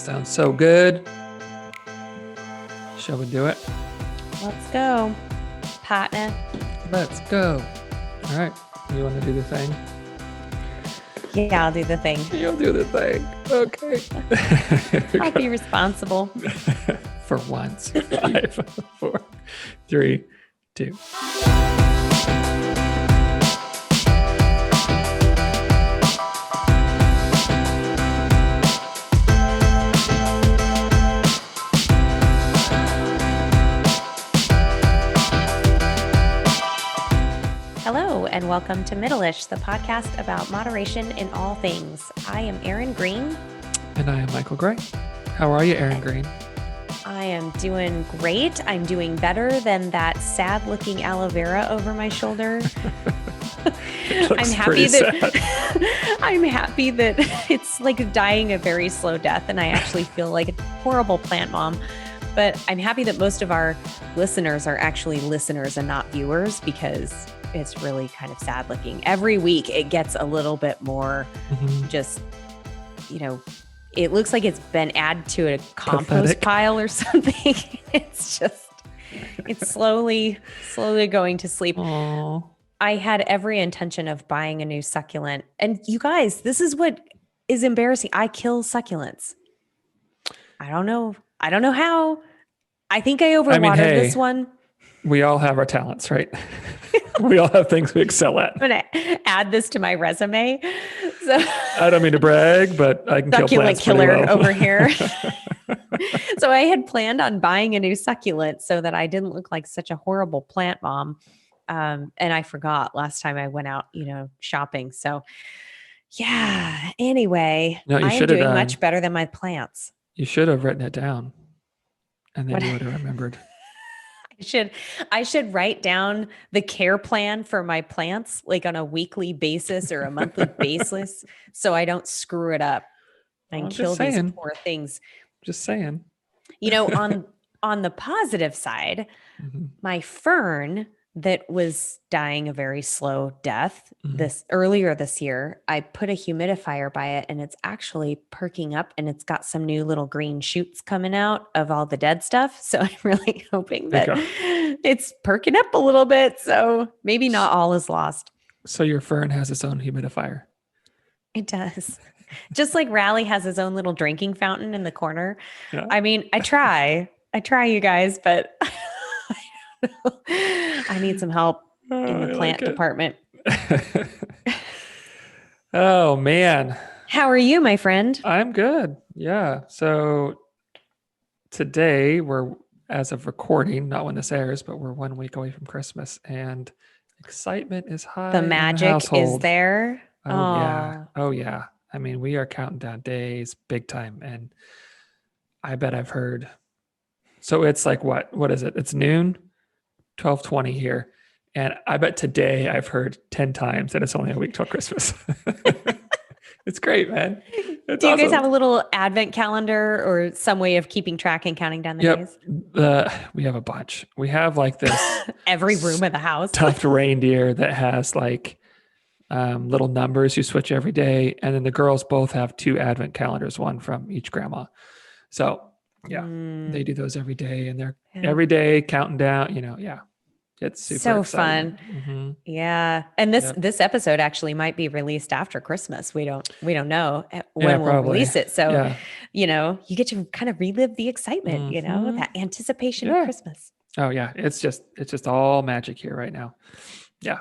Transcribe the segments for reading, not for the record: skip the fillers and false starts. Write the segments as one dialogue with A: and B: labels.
A: sounds so good. Shall we do it?
B: Let's go, partner.
A: Let's go. All right. You want to do the thing?
B: Yeah, I'll do the thing.
A: You'll do the thing. Okay.
B: I'll be responsible.
A: For once. 5, 4, 3, 2.
B: Hello, and welcome to Middleish, the podcast about moderation in all things. I am Erin Green.
A: And I am Michael Gray. How are you, Erin Green?
B: I am doing great. I'm doing better than that sad-looking aloe vera over my shoulder. I'm happy that it's like dying a very slow death, and I actually feel like a horrible plant mom. But I'm happy that most of our listeners are actually listeners and not viewers, because it's really kind of sad looking. Every week it gets a little bit more just, it looks like it's been added to a compost
A: pathetic
B: pile or something. It's slowly going to sleep.
A: Aww.
B: I had every intention of buying a new succulent. And you guys, this is what is embarrassing. I kill succulents. I don't know how. I think I overwatered this one.
A: We all have our talents, right? We all have things we excel at.
B: I'm going to add this to my resume. So
A: I don't mean to brag, but I can kill plants
B: killer
A: pretty well.
B: over here. So I had planned on buying a new succulent so that I didn't look like such a horrible plant mom. And I forgot last time I went out, shopping. So yeah, anyway,
A: No,
B: I am doing much better than my plants.
A: You should have written it down, and then you would have remembered.
B: I should write down the care plan for my plants, like on a weekly basis or a monthly basis, so I don't screw it up and kill these poor things.
A: Just saying.
B: On the positive side, my fern that was dying a very slow death earlier this year, I put a humidifier by it, and it's actually perking up, and it's got some new little green shoots coming out of all the dead stuff. So I'm really hoping that it's perking up a little bit. So maybe not all is lost.
A: So your fern has its own humidifier.
B: It does. Just like Raleigh has his own little drinking fountain in the corner. Yeah. I mean, I try you guys, but I need some help in the plant department.
A: Oh, man.
B: How are you, my friend?
A: I'm good. Yeah. So today we're, as of recording, not when this airs, but we're 1 week away from Christmas, and excitement is high.
B: The magic is there.
A: Oh, yeah. I mean, we are counting down days big time. And I bet I've heard. So it's like, what is it? It's noon, 12:20 here. And I bet today I've heard 10 times that it's only a week till Christmas. It's great, man. It's
B: Do you guys
A: awesome.
B: have a little advent calendar or some way of keeping track and counting down the days?
A: We have a bunch. We have like this
B: every room of the house
A: stuffed reindeer that has like little numbers you switch every day. And then the girls both have 2 advent calendars, one from each grandma. So yeah, they do those every day, and they're every day counting down, yeah. It's super
B: so
A: exciting.
B: fun. Yeah. And this episode actually might be released after Christmas. We don't know when we'll release it. So, you get to kind of relive the excitement, that anticipation of Christmas.
A: Oh yeah. It's just all magic here right now. Yeah.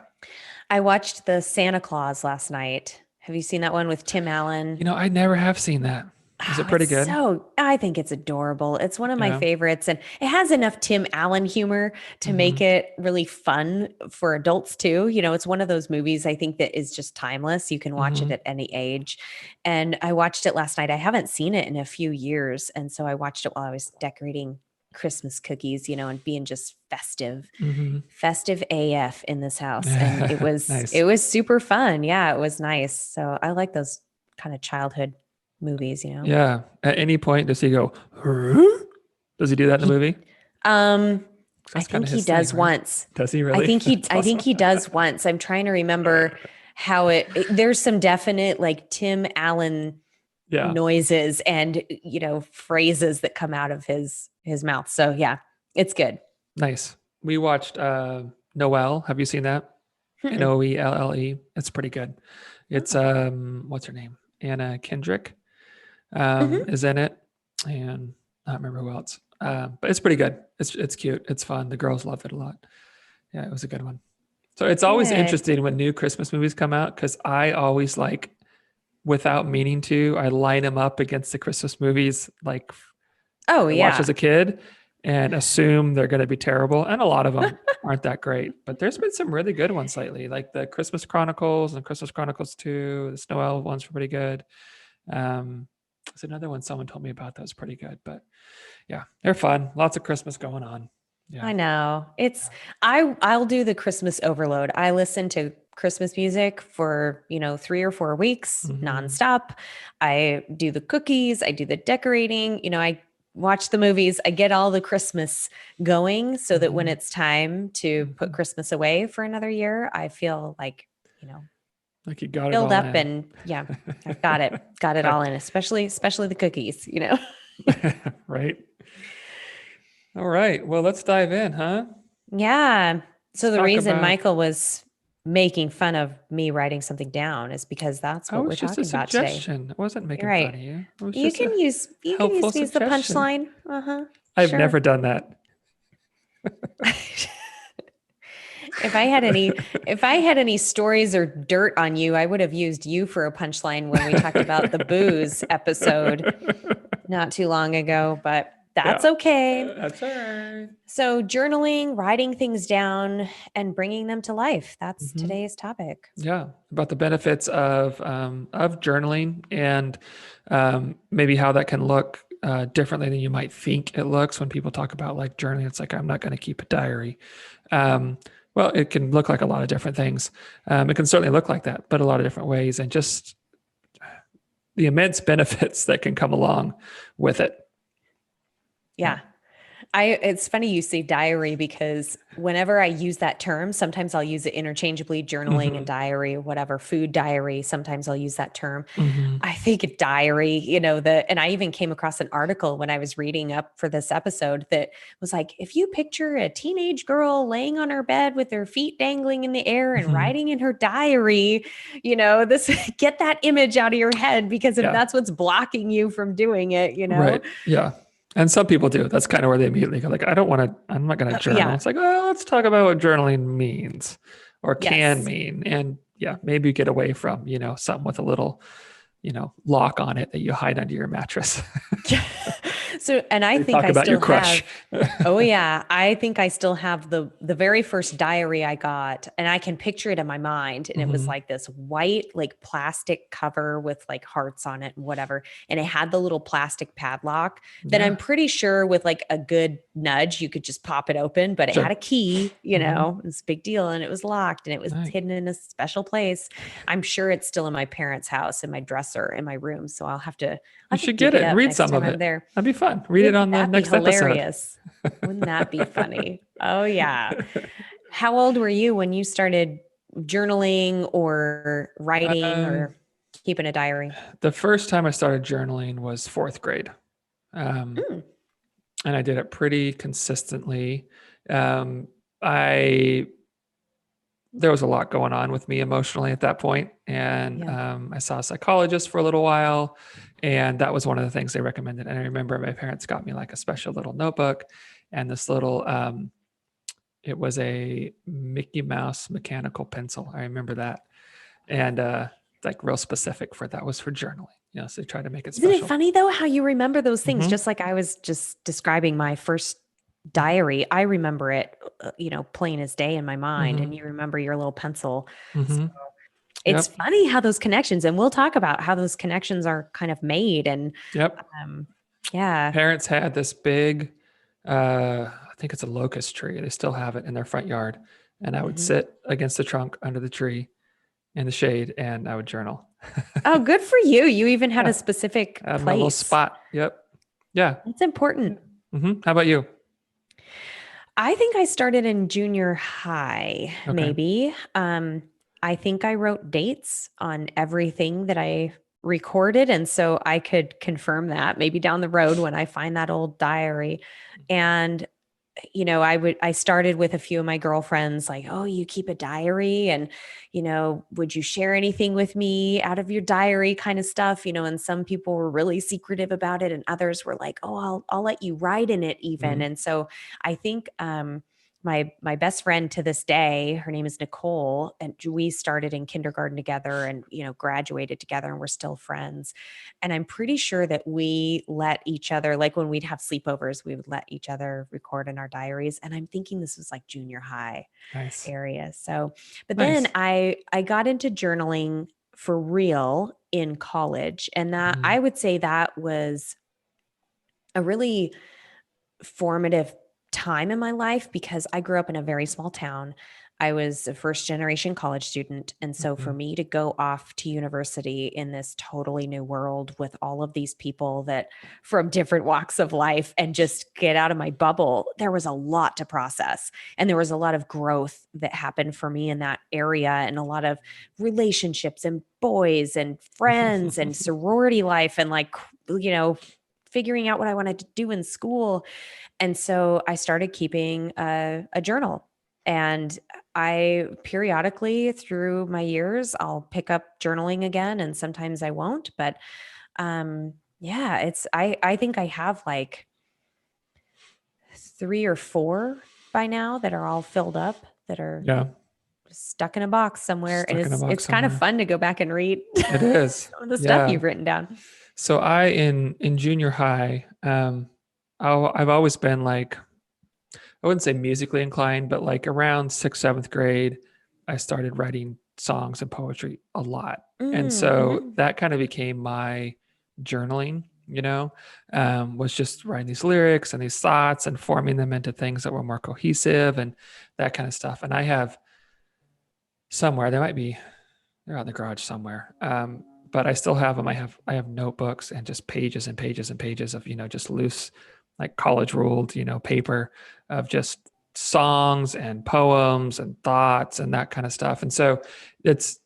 B: I watched the Santa Claus last night. Have you seen that one with Tim Allen?
A: I never have seen that. Is it pretty good?
B: I think it's adorable. It's one of my favorites, and it has enough Tim Allen humor to make it really fun for adults too. It's one of those movies I think that is just timeless. You can watch it at any age. And I watched it last night. I haven't seen it in a few years. And so I watched it while I was decorating Christmas cookies, and being just festive AF in this house. And it was,
A: nice.
B: It was super fun. Yeah, it was nice. So I like those kind of childhood movies,
A: Yeah. At any point does he go, huh? Does he do that in the movie?
B: I think he does once.
A: Does he really?
B: I think he does once. I'm trying to remember how there's some definite like Tim Allen
A: Yeah.
B: noises and, phrases that come out of his mouth. So yeah, it's good.
A: Nice. We watched Noelle. Have you seen that?
B: Mm-mm.
A: Noelle. It's pretty good. It's
B: Oh.
A: what's her name? Anna Kendrick
B: Mhm.
A: is in it, and I don't remember who else. But it's pretty good. It's cute. It's fun. The girls loved it a lot. Yeah, it was a good one. So it's always
B: Good.
A: interesting when new Christmas movies come out because I always like, without meaning to, I line them up against the Christmas movies like
B: Oh
A: I watched as
B: yeah.
A: a kid and assume they're going to be terrible. And a lot of them aren't that great. But there's been some really good ones lately, like the Christmas Chronicles and Christmas Chronicles 2. The Noel ones were pretty good. There's another one someone told me about that was pretty good. But yeah, they're fun. Lots of Christmas going on. Yeah.
B: I know. I'll do the Christmas overload. I listen to Christmas music for, 3 or 4 weeks
A: Mm-hmm.
B: nonstop. I do the cookies, I do the decorating, I watch the movies, I get all the Christmas going so that when
A: Mm-hmm.
B: it's time to put
A: Mm-hmm.
B: Christmas away for another year, I feel like,
A: Like you got it
B: filled
A: all
B: up
A: in.
B: and yeah, I've got it. Got it
A: Okay.
B: all in, especially the cookies.
A: Right. All right. Well, let's dive in, huh?
B: Yeah.
A: Let's
B: So the
A: talk
B: reason
A: about.
B: Michael was making fun of me writing something down is because that's
A: Oh,
B: what we're
A: it's just a
B: talking about today.
A: suggestion. I wasn't
B: You're
A: making fun
B: right.
A: of you. It was
B: You
A: just
B: can
A: a
B: use you can
A: helpful
B: use the
A: suggestion.
B: punchline. Uh-huh.
A: I've
B: Sure.
A: never done that.
B: If I had any stories or dirt on you, I would have used you for a punchline when we talked about the booze episode not too long ago, but that's
A: Yeah,
B: okay.
A: that's all right.
B: So, journaling, writing things down, and bringing them to life. That's
A: Mm-hmm.
B: today's topic.
A: Yeah, about the benefits of journaling and maybe how that can look differently than you might think it looks when people talk about like journaling. It's like I'm not going to keep a diary. Um, well, it can look like a lot of different things. It can certainly look like that, but a lot of different ways, and just the immense benefits that can come along with it. Yeah.
B: Yeah. It's funny you say diary because whenever I use that term, sometimes I'll use it interchangeably, journaling and
A: Mm-hmm.
B: diary, whatever, food diary. Sometimes I'll use that term.
A: Mm-hmm.
B: I think a diary, and I even came across an article when I was reading up for this episode that was like, if you picture a teenage girl laying on her bed with her feet dangling in the air and
A: Mm-hmm.
B: writing in her diary, this get that image out of your head, because if
A: Yeah.
B: that's what's blocking you from doing it.
A: Right. Yeah. And some people do. That's kind of where they immediately go, like, I don't want to, I'm not going to journal.
B: Yeah.
A: It's like, oh, let's talk about what journaling means or can
B: Yes.
A: mean. And yeah, maybe get away from, something with a little, lock on it that you hide under your mattress.
B: So, and I
A: You
B: think
A: talk
B: I
A: about your
B: still
A: crush.
B: have, oh yeah, I think I still have the very first diary I got, and I can picture it in my mind. And it was
A: Mm-hmm.
B: like this white, like plastic cover with like hearts on it and whatever. And it had the little plastic padlock that I'm
A: Yeah.
B: pretty sure with like a good nudge, you could just pop it open, but it had
A: Sure.
B: a key,
A: Mm-hmm.
B: it's a big deal. And it was locked and it was
A: Nice.
B: hidden in a special place. I'm sure it's still in my parents' house, in my dresser, in my room. So I'll have to
A: You should get
B: dig it
A: it and
B: up
A: read
B: next
A: some
B: time
A: of
B: I'm
A: it.
B: there.
A: That'd be fun. Read it
B: Wouldn't
A: on the
B: that be
A: next episode.
B: hilarious? Wouldn't that be funny? Oh, yeah. How old were you when you started journaling or writing
A: um,
B: or keeping a diary?
A: the first time I started journaling was fourth grade. Um,
B: Mm,
A: and I did it pretty consistently. Um, I There was a lot going on with me emotionally at that point, and
B: yeah.
A: I saw a psychologist for a little while, and that was one of the things they recommended. And I remember my parents got me like a special little notebook and this little. It was a Mickey Mouse mechanical pencil. I remember that, and like real specific for that was for journaling. So they try to make it
B: Isn't it
A: special.
B: funny though how you remember those things?
A: Mm-hmm.
B: Just like I was just describing my first diary. I remember it, plain as day in my mind,
A: Mm-hmm.
B: and you remember your little pencil. So
A: Mm-hmm.
B: it's
A: Yep.
B: funny how those connections, and we'll talk about how those connections are kind of made. And
A: Yep.
B: um, yeah.
A: Parents had this big, I think it's a locust tree. They still have it in their front yard. And I would
B: Mhm.
A: sit against the trunk under the tree in the shade and I would journal.
B: Oh, good for you. You even had a
A: Yeah.
B: specific
A: I had my little
B: place.
A: spot. Yep. Yeah.
B: That's important.
A: How about you?
B: I think I started in junior high,
A: Okay.
B: maybe. I think I wrote dates on everything that I recorded. And so I could confirm that maybe down the road when I find that old diary. And I started with a few of my girlfriends like, oh, you keep a diary and, would you share anything with me out of your diary kind of stuff, and some people were really secretive about it and others were like, oh, I'll let you write in it even.
A: Mhm.
B: And so I think, my best friend to this day, her name is Nicole, and we started in kindergarten together and, graduated together and we're still friends. And I'm pretty sure that we let each other, like when we'd have sleepovers, we would let each other record in our diaries. And I'm thinking this was like junior high
A: Nice.
B: area. So, but then
A: Nice.
B: I got into journaling for real in college. And that
A: Mhm.
B: I would say that was a really formative time in my life because I grew up in a very small town. I was a first generation college student. And so for
A: Mhm.
B: me to go off to university in this totally new world with all of these people that from different walks of life and just get out of my bubble, there was a lot to process. And there was a lot of growth that happened for me in that area and a lot of relationships and boys and friends and sorority life and figuring out what I wanted to do in school. And so I started keeping a journal. And I periodically through my years, I'll pick up journaling again, and sometimes I won't. But yeah, I think I have like 3 or 4 by now that are all filled up that are
A: Yeah.
B: stuck in a box somewhere. And
A: Stuck in a box
B: it's kind of
A: somewhere.
B: fun to go back and read
A: It is.
B: some of the stuff
A: Yeah.
B: you've written down.
A: So in junior high, I've always been like, I wouldn't say musically inclined, but like around sixth, seventh grade, I started writing songs and poetry a lot. And so
B: Mm-hmm.
A: that kind of became my journaling, was just writing these lyrics and these thoughts and forming them into things that were more cohesive and that kind of stuff. And I have somewhere, they're out in the garage somewhere. But I still have them. I have notebooks and just pages and pages and pages of, just loose, like college ruled, paper of just songs and poems and thoughts and that kind of stuff. And so this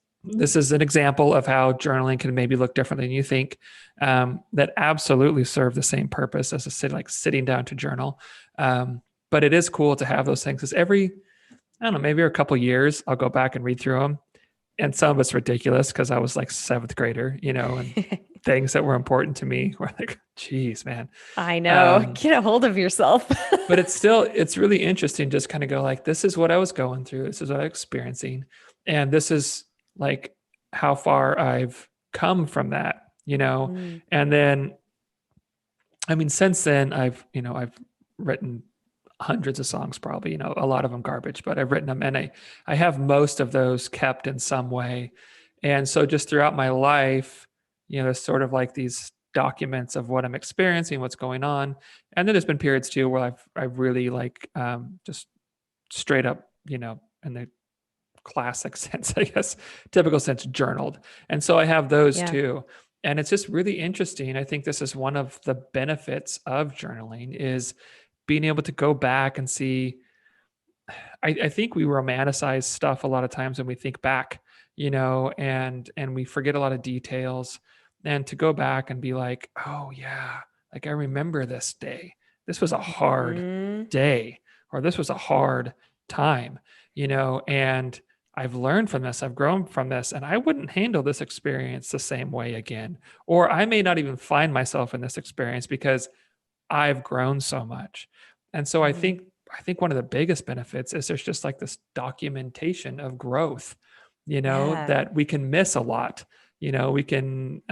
A: is an example of how journaling can maybe look different than you think. That absolutely serve the same purpose as like sitting down to journal. But it is cool to have those things. Because I don't know, maybe a couple years, I'll go back and read through them, and some of it's ridiculous because I was like seventh grader, and things that were important to me were like, geez, man.
B: I know.
A: Um,
B: Get a hold of yourself.
A: but it's really interesting just kind of go like, this is what I was going through. This is what I'm experiencing. And this is like how far I've come from that.
B: Mm.
A: And then, I mean, since then I've written hundreds of songs, probably, a lot of them garbage, but I've written them, and I have most of those kept in some way. And so just throughout my life, there's sort of like these documents of what I'm experiencing, what's going on. And then there's been periods too where I've really like just straight up, in the classic sense, I guess, typical sense, journaled. And so I have those
B: Yeah.
A: too. And it's just really interesting. I think this is one of the benefits of journaling is being able to go back and see. I think we romanticize stuff a lot of times when we think back, and we forget a lot of details. And to go back and be like, oh yeah, like I remember this day. This was a hard
B: Mhm.
A: day, or this was a hard time, and I've learned from this, I've grown from this, and I wouldn't handle this experience the same way again. Or I may not even find myself in this experience because I've grown so much. And so I
B: Mhm.
A: think I think one of the biggest benefits is there's just like this documentation of growth,
B: Yeah.
A: that we can miss a lot. We can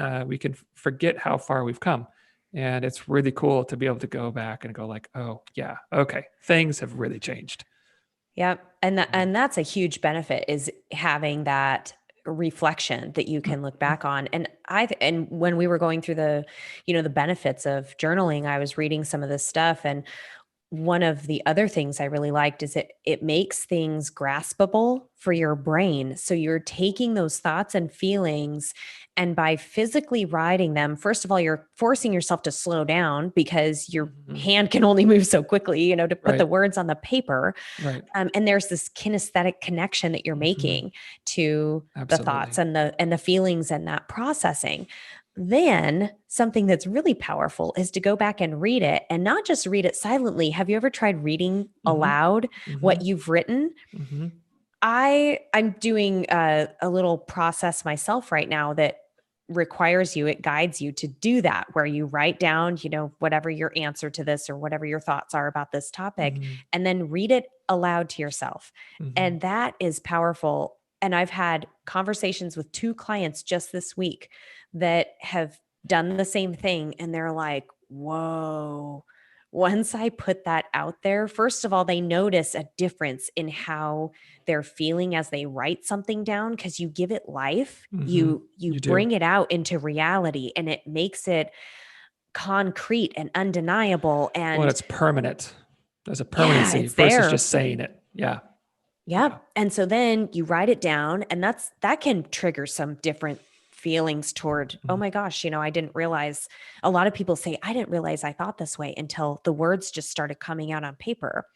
A: forget how far we've come. And it's really cool to be able to go back and go like, oh yeah, okay, things have really changed.
B: Yep.
A: Mhm.
B: And that's a huge benefit is having that reflection that you can look
A: Mhm.
B: back on. And when we were going through the benefits of journaling, I was reading some of this stuff, and one of the other things I really liked is it makes things graspable for your brain. So you're taking those thoughts and feelings, and by physically writing them, first of all, you're forcing yourself to slow down because your hand can only move so quickly, to put the
A: Right.
B: words on the paper.
A: Right.
B: And there's this kinesthetic connection that you're making to the thoughts
A: Absolutely.
B: and the feelings and that processing. Then something that's really powerful is to go back and read it, and not just read it silently. Have you ever tried reading
A: Mm-hmm.
B: aloud what
A: Mm-hmm.
B: you've written?
A: Mm-hmm.
B: I'm doing a little process myself right now that requires you, it guides you to do that, where you write down, whatever your answer to this or whatever your thoughts are about this topic,
A: Mm-hmm.
B: and then read it aloud to yourself.
A: Mm-hmm.
B: And that is powerful. And I've had conversations with 2 clients just this week that have done the same thing. And they're like, whoa. Once I put that out there, first of all, they notice a difference in how they're feeling as they write something down, because you give it life.
A: Mm-hmm.
B: You
A: You do.
B: bring it out into reality, and it makes it concrete and undeniable.
A: Well, and
B: And
A: it's permanent. There's a
B: yeah,
A: permanency
B: it's
A: versus
B: there.
A: just saying it. Yeah.
B: Yep.
A: Yeah.
B: And so then you write it down, and that can trigger some different feelings toward, oh
A: Mhm.
B: my gosh, I didn't realize. A lot of people say, I didn't realize I thought this way until the words just started coming out on paper.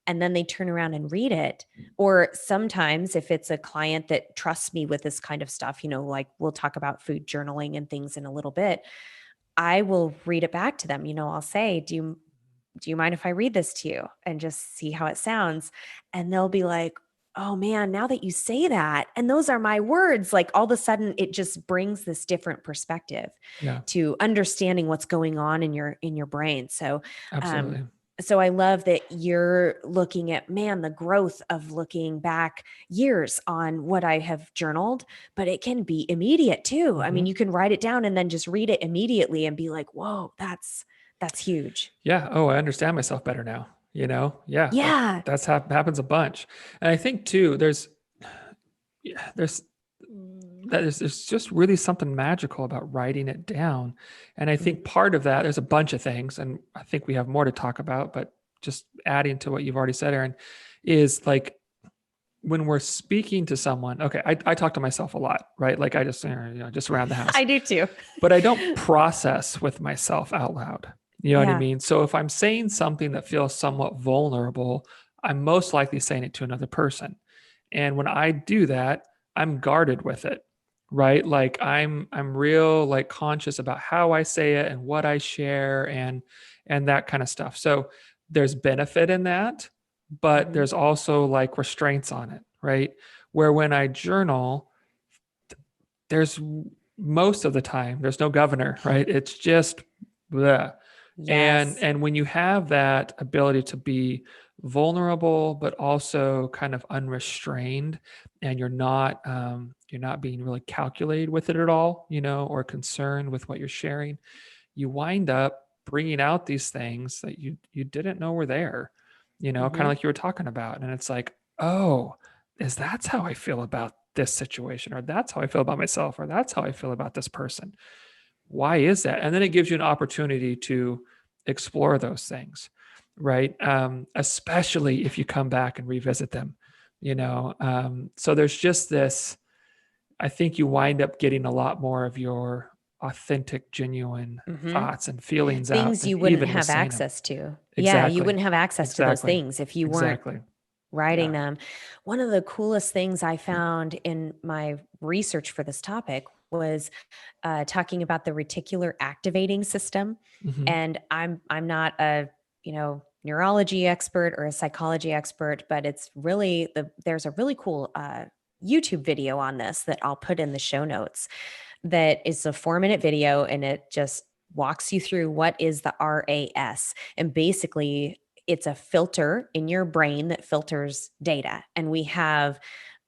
B: And then they turn around and read it. Or sometimes if it's a client that trusts me with this kind of stuff, like we'll talk about food journaling and things in a little bit, I will read it back to them. I'll say, do you mind if I read this to you and just see how it sounds? And they'll be like, oh man, now that you say that, and those are my words, like all of a sudden it just brings this different perspective
A: Yeah.
B: to understanding what's going on in your brain. Um,
A: Absolutely.
B: so I love that you're looking at, man, the growth of looking back years on what I have journaled, but it can be immediate too. I mean,
A: Mm-hmm.
B: you can write it down and then just read it immediately and be like, whoa, that's huge.
A: Yeah. Oh, I understand myself better now. Yeah,
B: Yeah.
A: happens a bunch. And I think too, yeah, there's just really something magical about writing it down. And I think
B: Mhm.
A: part of that, there's a bunch of things, and I think we have more to talk about, but just adding to what you've already said, Erin, is like when we're speaking to someone, okay, I talk to myself a lot, right? Like I just, just around the house,
B: I do too.
A: but I don't process with myself out loud. You know what I
B: Yeah.
A: mean? So if I'm saying something that feels somewhat vulnerable, I'm most likely saying it to another person. And when I do that, I'm guarded with it, right? Like I'm real like conscious about how I say it and what I share and that kind of stuff. So there's benefit in that, but
B: Mhm.
A: there's also like restraints on it, right? Where when I journal, there's most of the time there's no governor, right? It's just bleh. and
B: Yes.
A: and when you have that ability to be vulnerable but also kind of unrestrained, and you're not being really calculated with it at all, or concerned with what you're sharing, you wind up bringing out these things that you didn't know were there, kind of
B: Mhm.
A: like you were talking about. And it's like, oh, that's how I feel about this situation, or that's how I feel about myself, or that's how I feel about this person. Why is that? And then it gives you an opportunity to explore those things, right? Especially if you come back and revisit them, so there's just this, I think you wind up getting a lot more of your authentic, genuine
B: Mhm.
A: thoughts and feelings out
B: Things
A: than
B: you wouldn't
A: even with
B: have
A: saying them.
B: access to. Yeah, you
A: Exactly.
B: wouldn't have access to those
A: Exactly.
B: things if you weren't
A: Exactly.
B: writing
A: Yeah.
B: them. One of the coolest things I found in my research for this topic was talking about the reticular activating system.
A: Hmm.
B: And I'm not a neurology expert or a psychology expert, but it's really there's a really cool YouTube video on this that I'll put in the show notes. That is a 4-minute video, and it just walks you through what is the RAS. And basically, it's a filter in your brain that filters data. And we have,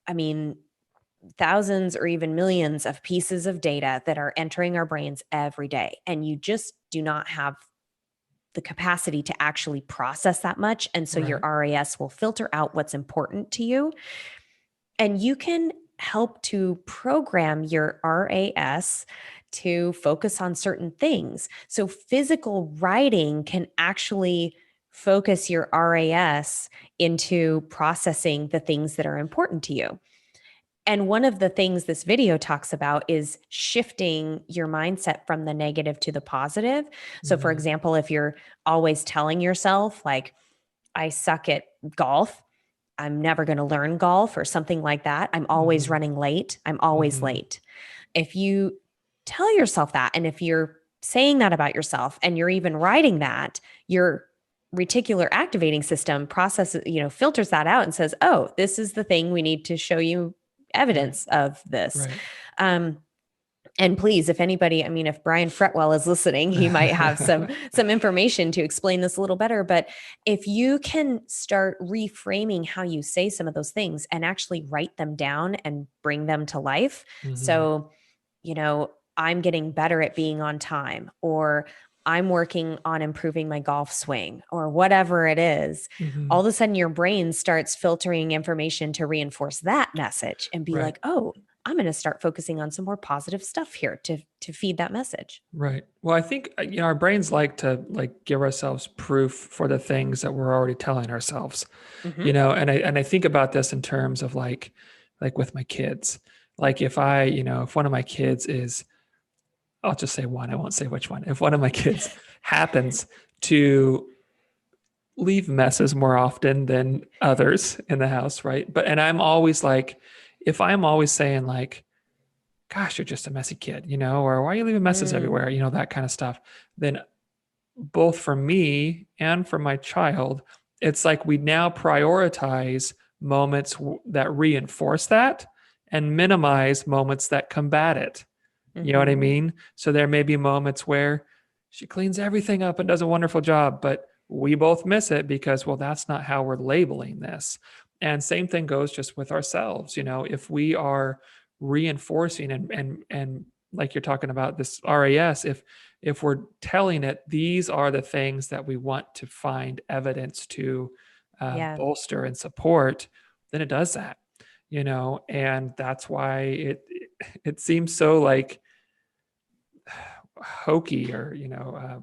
B: I mean, thousands or even millions of pieces of data that are entering our brains every day. And you just do not have the capacity to actually process that much. And so your
A: Right.
B: RAS will filter out what's important to you. And you can help to program your RAS to focus on certain things. So physical writing can actually focus your RAS into processing the things that are important to you. And one of the things this video talks about is shifting your mindset from the negative to the positive. So, for example, if you're always telling yourself, like, I suck at golf, I'm never going to learn golf, or something like that, I'm always running late, I'm always late. If you tell yourself that, and if you're saying that about yourself and you're even writing that, your reticular activating system processes, filters that out and says, oh, this is the thing we need to show you evidence of this.
A: Right.
B: And please, if anybody, I mean, if Brian Fretwell is listening, he might have some information to explain this a little better. But if you can start reframing how you say some of those things and actually write them down and bring them to life. So, I'm getting better at being on time, or I'm working on improving my golf swing, or whatever it is, all of a sudden your brain starts filtering information to reinforce that message and be like, oh, I'm going to start focusing on some more positive stuff here to feed that message.
A: Right. Well, I think, our brains like to give ourselves proof for the things that we're already telling ourselves, and I think about this in terms of like with my kids, like if one of my kids is, I'll just say one, I won't say which one. If one of my kids happens to leave messes more often than others in the house, right? And I'm always like, if I'm always saying like, gosh, you're just a messy kid, or why are you leaving messes everywhere, that kind of stuff, then both for me and for my child, it's like we now prioritize moments that reinforce that and minimize moments that combat it. You know what I mean? So there may be moments where she cleans everything up and does a wonderful job, but we both miss it because, well, that's not how we're labeling this. And same thing goes just with ourselves. If we are reinforcing and like you're talking about this RAS, if we're telling it, these are the things that we want to find evidence to bolster and support, then it does that, and that's why it seems so like hokey or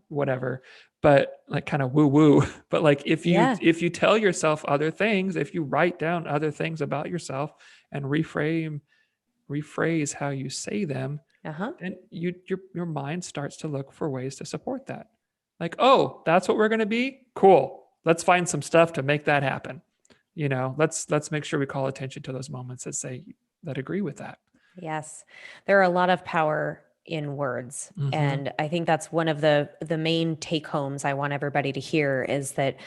A: whatever, but like kind of woo woo. But like if you tell yourself other things, if you write down other things about yourself and rephrase how you say them, then your mind starts to look for ways to support that. Like, oh, that's what we're going to be. Cool. Let's find some stuff to make that happen. Let's make sure we call attention to those moments that agree with that.
B: Yes. There are a lot of power in words. And I think that's one of the main take homes I want everybody to hear, is that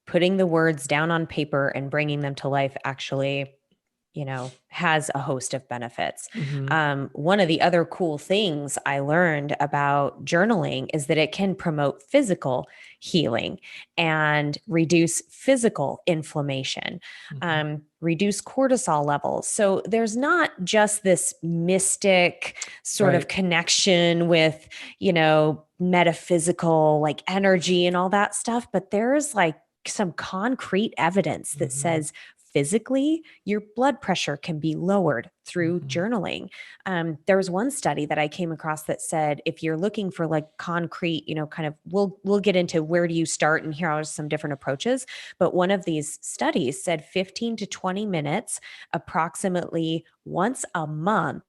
B: putting the words down on paper and bringing them to life actually, has a host of benefits. One of the other cool things I learned about journaling is that it can promote physical healing and reduce physical inflammation, reduce cortisol levels. So there's not just this mystic sort of connection with, metaphysical like energy and all that stuff, but there's like some concrete evidence that says physically, your blood pressure can be lowered through journaling. There was one study that I came across that said, if you're looking for like concrete, kind of, we'll get into where do you start, and here are some different approaches. But one of these studies said 15 to 20 minutes, approximately once a month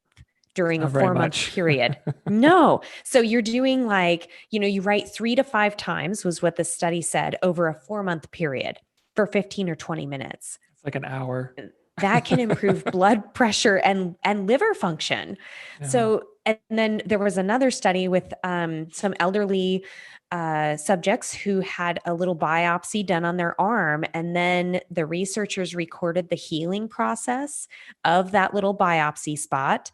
B: during a 4-month period. No. So you're doing like, you write 3 to 5 times was what the study said over a 4-month period for 15 or 20 minutes.
A: It's like an hour.
B: That can improve blood pressure and liver function. Yeah. So, and then there was another study with some elderly subjects who had a little biopsy done on their arm. And then the researchers recorded the healing process of that little biopsy spot.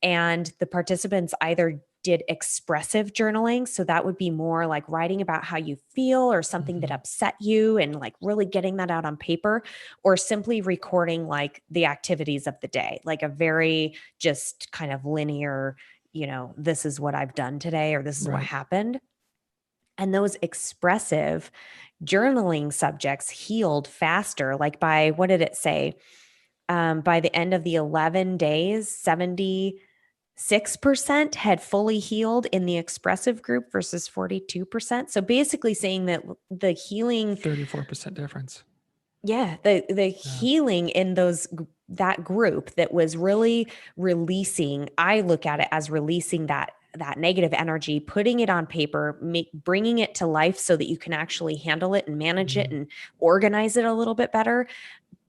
B: And the participants either did expressive journaling. So that would be more like writing about how you feel or something that upset you and like really getting that out on paper, or simply recording like the activities of the day, like a very just kind of linear, this is what I've done today, or this is what happened. And those expressive journaling subjects healed faster. Like by, what did it say? By the end of the 11 days, 70 6% had fully healed in the expressive group versus 42%. So basically saying that the healing,
A: 34% difference.
B: yeah, the healing in that group that was really releasing, I look at it as releasing that negative energy, putting it on paper, bringing it to life so that you can actually handle it and manage it and organize it a little bit better,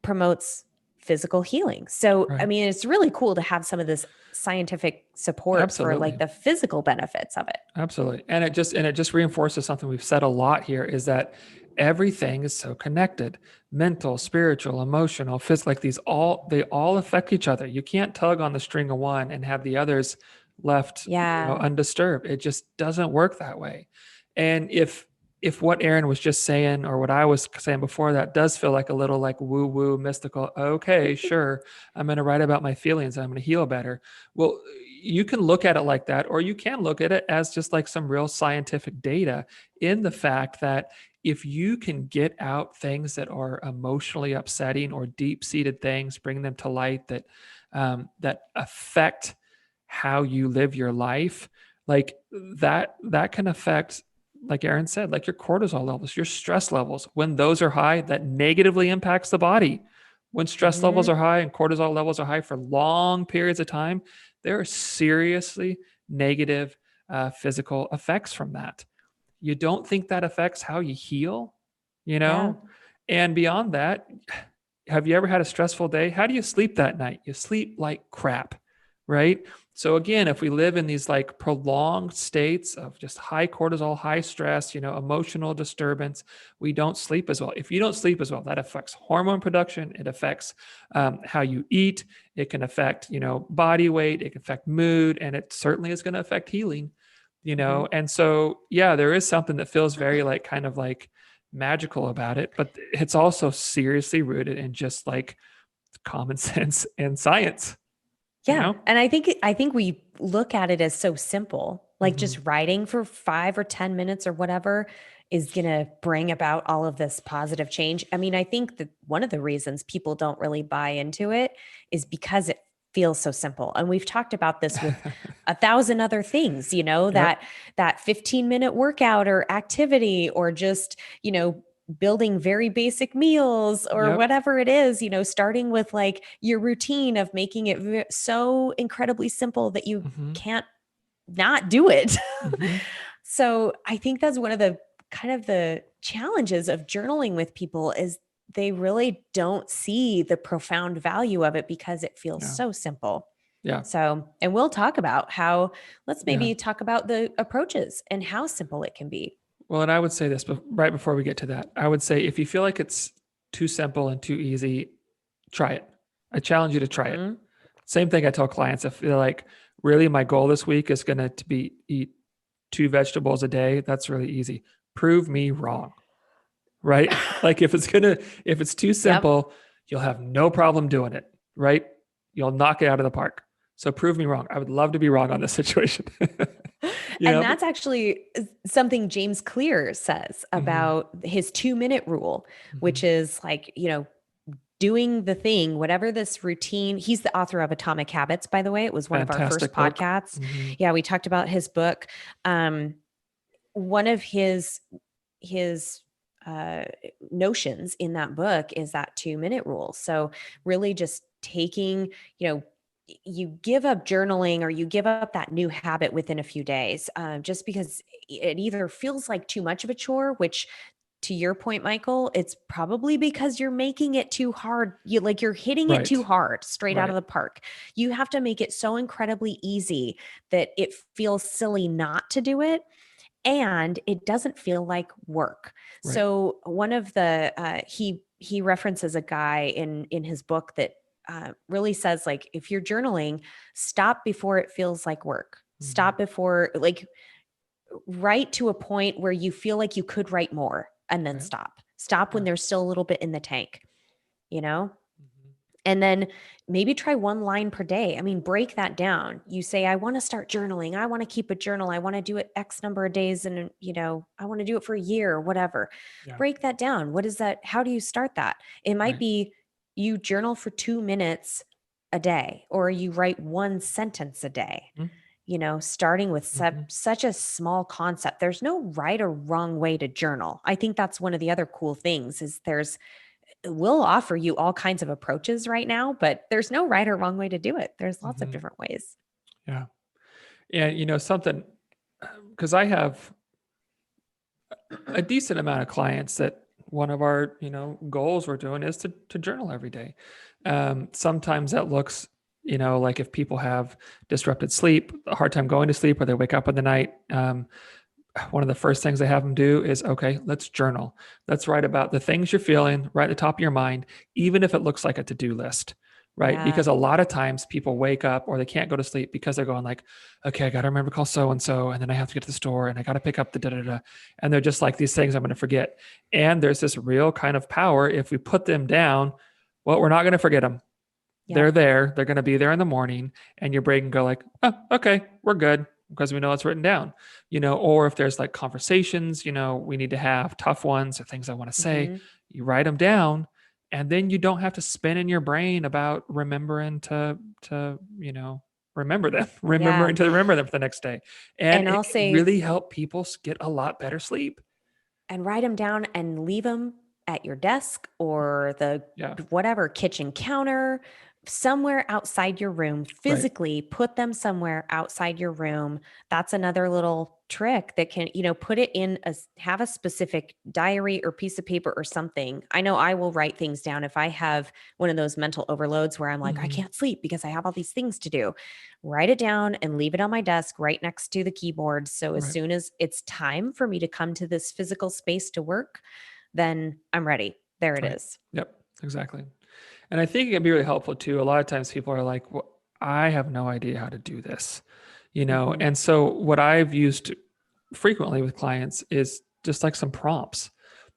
B: promotes physical healing. So, I
A: Right.
B: mean, it's really cool to have some of this scientific support for like
A: Absolutely.
B: the physical benefits of it.
A: Absolutely. And it just reinforces something we've said a lot here, is that everything is so connected. Mental, spiritual, emotional, physical, like they all affect each other. You can't tug on the string of one and have the others left,
B: Yeah.
A: undisturbed. It just doesn't work that way. And if what Erin was just saying, or what I was saying before, that does feel like a little like woo woo mystical, okay, sure, I'm going to write about my feelings, I'm going to heal better. Well, you can look at it like that, or you can look at it as just like some real scientific data, in the fact that if you can get out things that are emotionally upsetting or deep-seated things, bring them to light, that affect how you live your life, like that can affect, like Erin said, like your cortisol levels, your stress levels. When those are high, that negatively impacts the body. When stress levels
B: Mm-hmm.
A: are high and cortisol levels are high for long periods of time, there are seriously negative physical effects from that. You don't think that affects how you heal, you
B: Yeah.
A: know? And beyond that, have you ever had a stressful day? How do you sleep that night? You sleep like crap, right? So again, if we live in these like prolonged states of just high cortisol, high stress, emotional disturbance, we don't sleep as well. If you don't sleep as well, that affects hormone production. It affects how you eat. It can affect, body weight. It can affect mood, and it certainly is going to affect healing.
B: Mm-hmm.
A: And so, yeah, there is something that feels very like kind of like magical about it, but it's also seriously rooted in just like common sense and science, you
B: Yeah.
A: know?
B: And I think we look at it as so simple, like
A: Mm-hmm.
B: just writing for 5 or 10 minutes or whatever is going to bring about all of this positive change. I mean, I think that one of the reasons people don't really buy into it is because it feels so simple. And we've talked about this with a thousand other things,
A: Yep.
B: that 15-minute workout or activity, or just, building very basic meals or
A: Yep.
B: whatever it is, starting with like your routine of making it so incredibly simple that you
A: Mm-hmm.
B: can't not do it.
A: Mm-hmm.
B: So I think that's one of the kind of the challenges of journaling with people is they really don't see the profound value of it because it feels
A: Yeah.
B: so simple.
A: Yeah.
B: So, and we'll talk about how, let's
A: Yeah.
B: maybe talk about the approaches and how simple it can be.
A: Well, and I would say this, but right before we get to that, I would say if you feel like it's too simple and too easy, try it. I challenge you to try it.
B: Mhm.
A: Same thing I tell clients. If they're like, really, my goal this week is going to be eat 2 vegetables a day, that's really easy. Prove me wrong, right? Like if it's too
B: Yep.
A: simple, you'll have no problem doing it, right? You'll knock it out of the park. So prove me wrong. I would love to be wrong on this situation. you
B: And
A: know?
B: that's actually something James Clear says
A: Mm-hmm.
B: about his 2-minute rule,
A: Mm-hmm.
B: which is like, doing the thing, whatever this routine. He's the author of Atomic Habits, by the way. It was one of our first
A: Fantastic book.
B: podcasts.
A: Mm-hmm.
B: Yeah, we talked about his book. One of his notions in that book is that 2-minute rule. So really just taking, you give up journaling or you give up that new habit within a few days, just because it either feels like too much of a chore, which to your point, Michael, it's probably because you're making it too hard. You're hitting it too
A: Right.
B: hard straight out
A: Right.
B: of the park. You have to make it so incredibly easy that it feels silly not to do it, and it doesn't feel like work.
A: Right.
B: So one of the he references a guy in his book that really says, like, if you're journaling, stop before it feels like work.
A: Mm-hmm.
B: Stop before, like, write to a point where you feel like you could write more, and then
A: Right.
B: stop when
A: Yeah.
B: there's still a little bit in the tank, you know
A: Mm-hmm.
B: and then maybe try one line per day. I mean, break that down. You say, I want to start journaling. I want to keep a journal. I want to do it X number of days. And, I want to do it for a year or whatever.
A: Yeah.
B: Break that down. What is that? How do you start that? It might
A: Right.
B: be you journal for 2 minutes a day, or you write one sentence a day, starting with
A: Mm-hmm.
B: such a small concept. There's no right or wrong way to journal. I think that's one of the other cool things is we'll offer you all kinds of approaches right now, but there's no right or wrong way to do it. There's lots of
A: Mm-hmm.
B: different ways.
A: Yeah. And something, because I have a decent amount of clients that one of our goals we're doing is to journal every day. Sometimes that looks like if people have disrupted sleep, a hard time going to sleep, or they wake up in the night. One of the first things I have them do is, okay, let's journal. Let's write about the things you're feeling right at the top of your mind, even if it looks like a to-do list, right?
B: Yeah.
A: Because a lot of times people wake up or they can't go to sleep because they're going like, okay, I got to remember to call so-and-so, and then I have to get to the store and I got to pick up the da-da-da. And they're just like these things I'm going to forget. And there's this real kind of power. If we put them down, well, we're not going to forget them. They're
B: Yep.
A: there. They're going to be there in the morning, and your brain can go like, oh, okay, we're good because we know it's written down, or if there's like conversations, we need to have tough ones or things I want to say,
B: Mm-hmm.
A: you write them down, and then you don't have to spin in your brain about remembering to remember them,
B: Yeah.
A: remember them for the next day. And
B: And
A: it
B: I'll
A: can
B: say,
A: really help people get a lot better sleep.
B: and write them down and leave them at your desk or the
A: Yeah.
B: whatever kitchen counter, somewhere outside your room.
A: Right.
B: Physically put them somewhere outside your room. That's another little trick that can, put it in have a specific diary or piece of paper or something. I know I will write things down if I have one of those mental overloads where I'm like, I
A: Mhm.
B: can't sleep because I have all these things to do. Write it down and leave it on my desk right next to the keyboard. So as
A: Right.
B: soon as it's time for me to come to this physical space to work, then I'm ready. There it
A: Right.
B: is.
A: Yep. Exactly. And I think it can be really helpful too. A lot of times people are like, well, I have no idea how to do this,
B: Mhm.
A: And so what I've used frequently with clients is just like some prompts,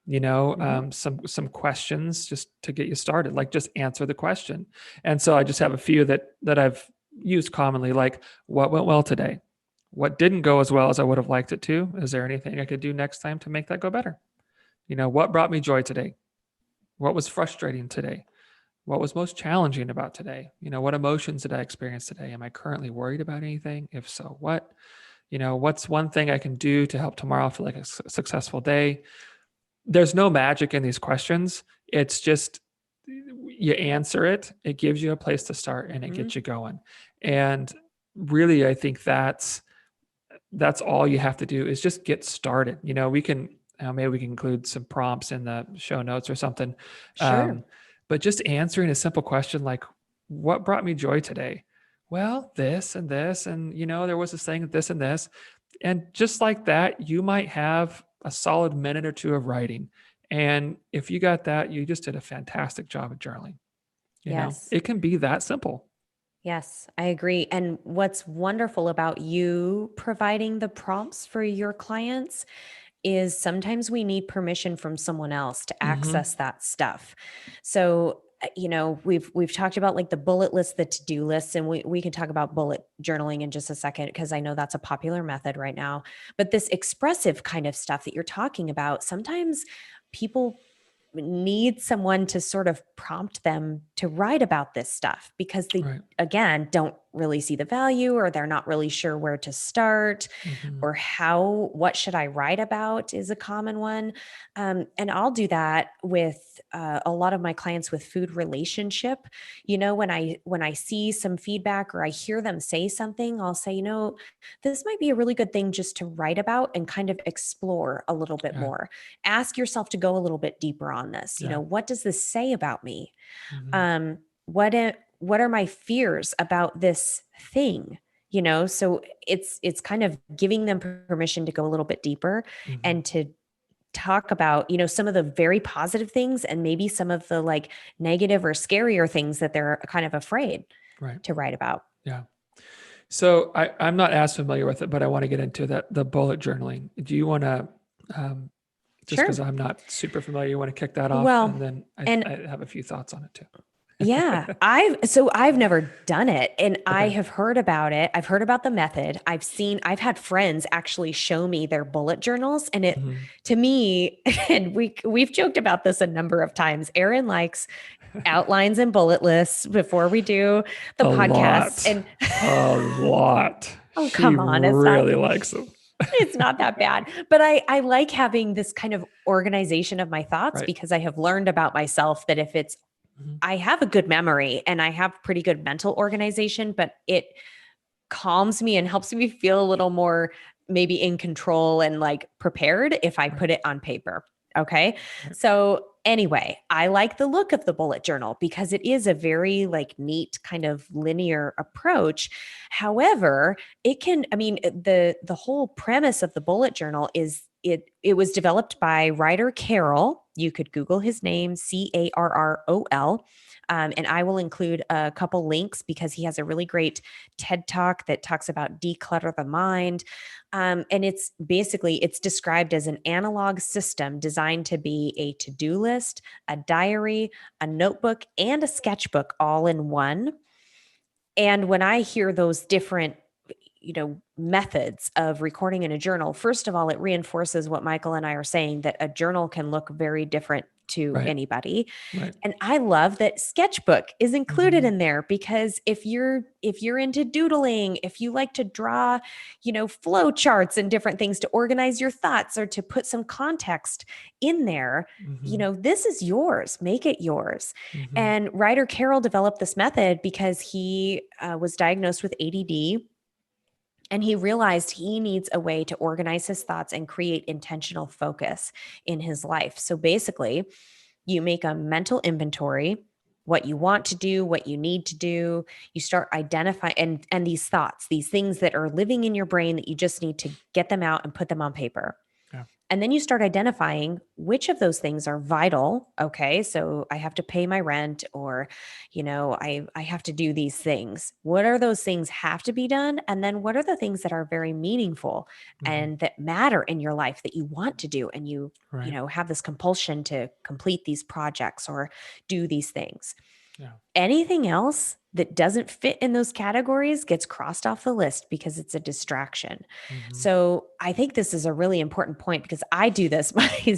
B: Mhm.
A: some questions just to get you started, like just answer the question. And so I just have a few that I've used commonly, like what went well today? What didn't go as well as I would have liked it to? Is there anything I could do next time to make that go better? What brought me joy today? What was frustrating today? What was most challenging about today? What emotions did I experience today? Am I currently worried about anything? If so, what? What's one thing I can do to help tomorrow feel like a successful day? There's no magic in these questions. It's just you answer it, it gives you a place to start and it
B: Mhm.
A: gets you going. And really, I think that's all you have to do is just get started. We can maybe we can include some prompts in the show notes or something.
B: Sure.
A: Um, but just answering a simple question like, what brought me joy today? Well, this and this, and there was this thing, this and this. And just like that, you might have a solid minute or two of writing. And if you got that, you just did a fantastic job at journaling.
B: Yes.
A: It can be that simple.
B: Yes, I agree. And what's wonderful about you providing the prompts for your clients is sometimes we need permission from someone else to
A: Mm-hmm.
B: access that stuff. So, we've talked about like the bullet list, the to-do lists, and we can talk about bullet journaling in just a second because I know that's a popular method right now. But this expressive kind of stuff that you're talking about, sometimes people need someone to sort of prompt them to write about this stuff because they
A: Right.
B: again don't really see the value, or they're not really sure where to start,
A: Mm-hmm.
B: or what should I write about is a common one. And I'll do that with a lot of my clients with food relationship. When I see some feedback or I hear them say something, I'll say, this might be a really good thing just to write about and kind of explore a little bit
A: Yeah.
B: more. Ask yourself to go a little bit deeper on this.
A: Yeah.
B: What does this say about me?
A: Mm-hmm.
B: What are my fears about this thing? So it's kind of giving them permission to go a little bit deeper
A: Mm-hmm.
B: and to talk about, some of the very positive things and maybe some of the like negative or scarier things that they're kind of afraid
A: Right.
B: to write about.
A: Yeah. So I'm not as familiar with it, but I want to get into the bullet journaling. Do you want to, just because
B: Sure.
A: I'm not super familiar, you want to kick that off?
B: Well,
A: And then
B: and
A: I have a few thoughts on it too.
B: yeah, I've never done it, and I
A: Okay.
B: have heard about it. I've heard about the method. I've had friends actually show me their bullet journals, and it
A: Mhm.
B: to me, and we've joked about this a number of times. Erin likes outlines and bullet lists before we do the
A: A
B: podcast.
A: lot.
B: And
A: A lot.
B: oh,
A: She
B: come on. It's not,
A: really likes them.
B: it's not that bad. But I like having this kind of organization of my thoughts
A: Right.
B: because I have learned about myself that if it's,
A: Mhm.
B: I have a good memory and I have pretty good mental organization, but it calms me and helps me feel a little more maybe in control and like prepared if I
A: Right.
B: put it on paper. Okay.
A: Right.
B: So anyway, I like the look of the bullet journal because it is a very like neat kind of linear approach. However, it can, I mean, the whole premise of the bullet journal is it was developed by Ryder Carroll. You could Google his name, Carrol. And I will include a couple links because he has a really great TED talk that talks about declutter the mind. And it's basically, it's described as an analog system designed to be a to-do list, a diary, a notebook, and a sketchbook all in one. And when I hear those different methods of recording in a journal, first of all, it reinforces what Michael and I are saying, that a journal can look very different to
A: Right.
B: anybody.
A: Right.
B: And I love that sketchbook is included
A: Mhm.
B: in there because if you're into doodling, if you like to draw, flow charts and different things to organize your thoughts or to put some context in there,
A: Mhm.
B: this is yours. Make it yours.
A: Mhm.
B: And Ryder Carroll developed this method because he was diagnosed with ADD. And he realized he needs a way to organize his thoughts and create intentional focus in his life. So basically, you make a mental inventory, what you want to do, what you need to do. You start identifying and these thoughts, these things that are living in your brain that you just need to get them out and put them on paper.
A: Yeah.
B: And then you start identifying which of those things are vital. Okay, so I have to pay my rent, or, I have to do these things. What are those things have to be done? And then what are the things that are very meaningful
A: Mhm.
B: and that matter in your life that you want to do, and
A: Right.
B: have this compulsion to complete these projects or do these things.
A: Yeah.
B: Anything else that doesn't fit in those categories gets crossed off the list because it's a distraction.
A: Mhm.
B: So I think this is a really important point because I do this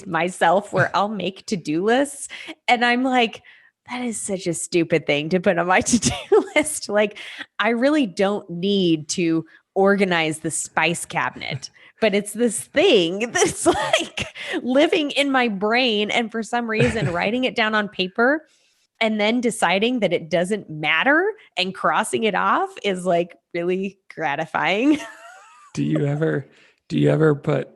B: myself where I'll make to-do lists and I'm like, that is such a stupid thing to put on my to-do list. Like, I really don't need to organize the spice cabinet, but it's this thing that's like living in my brain. And for some reason, writing it down on paper and then deciding that it doesn't matter and crossing it off is like really gratifying.
A: Do you ever put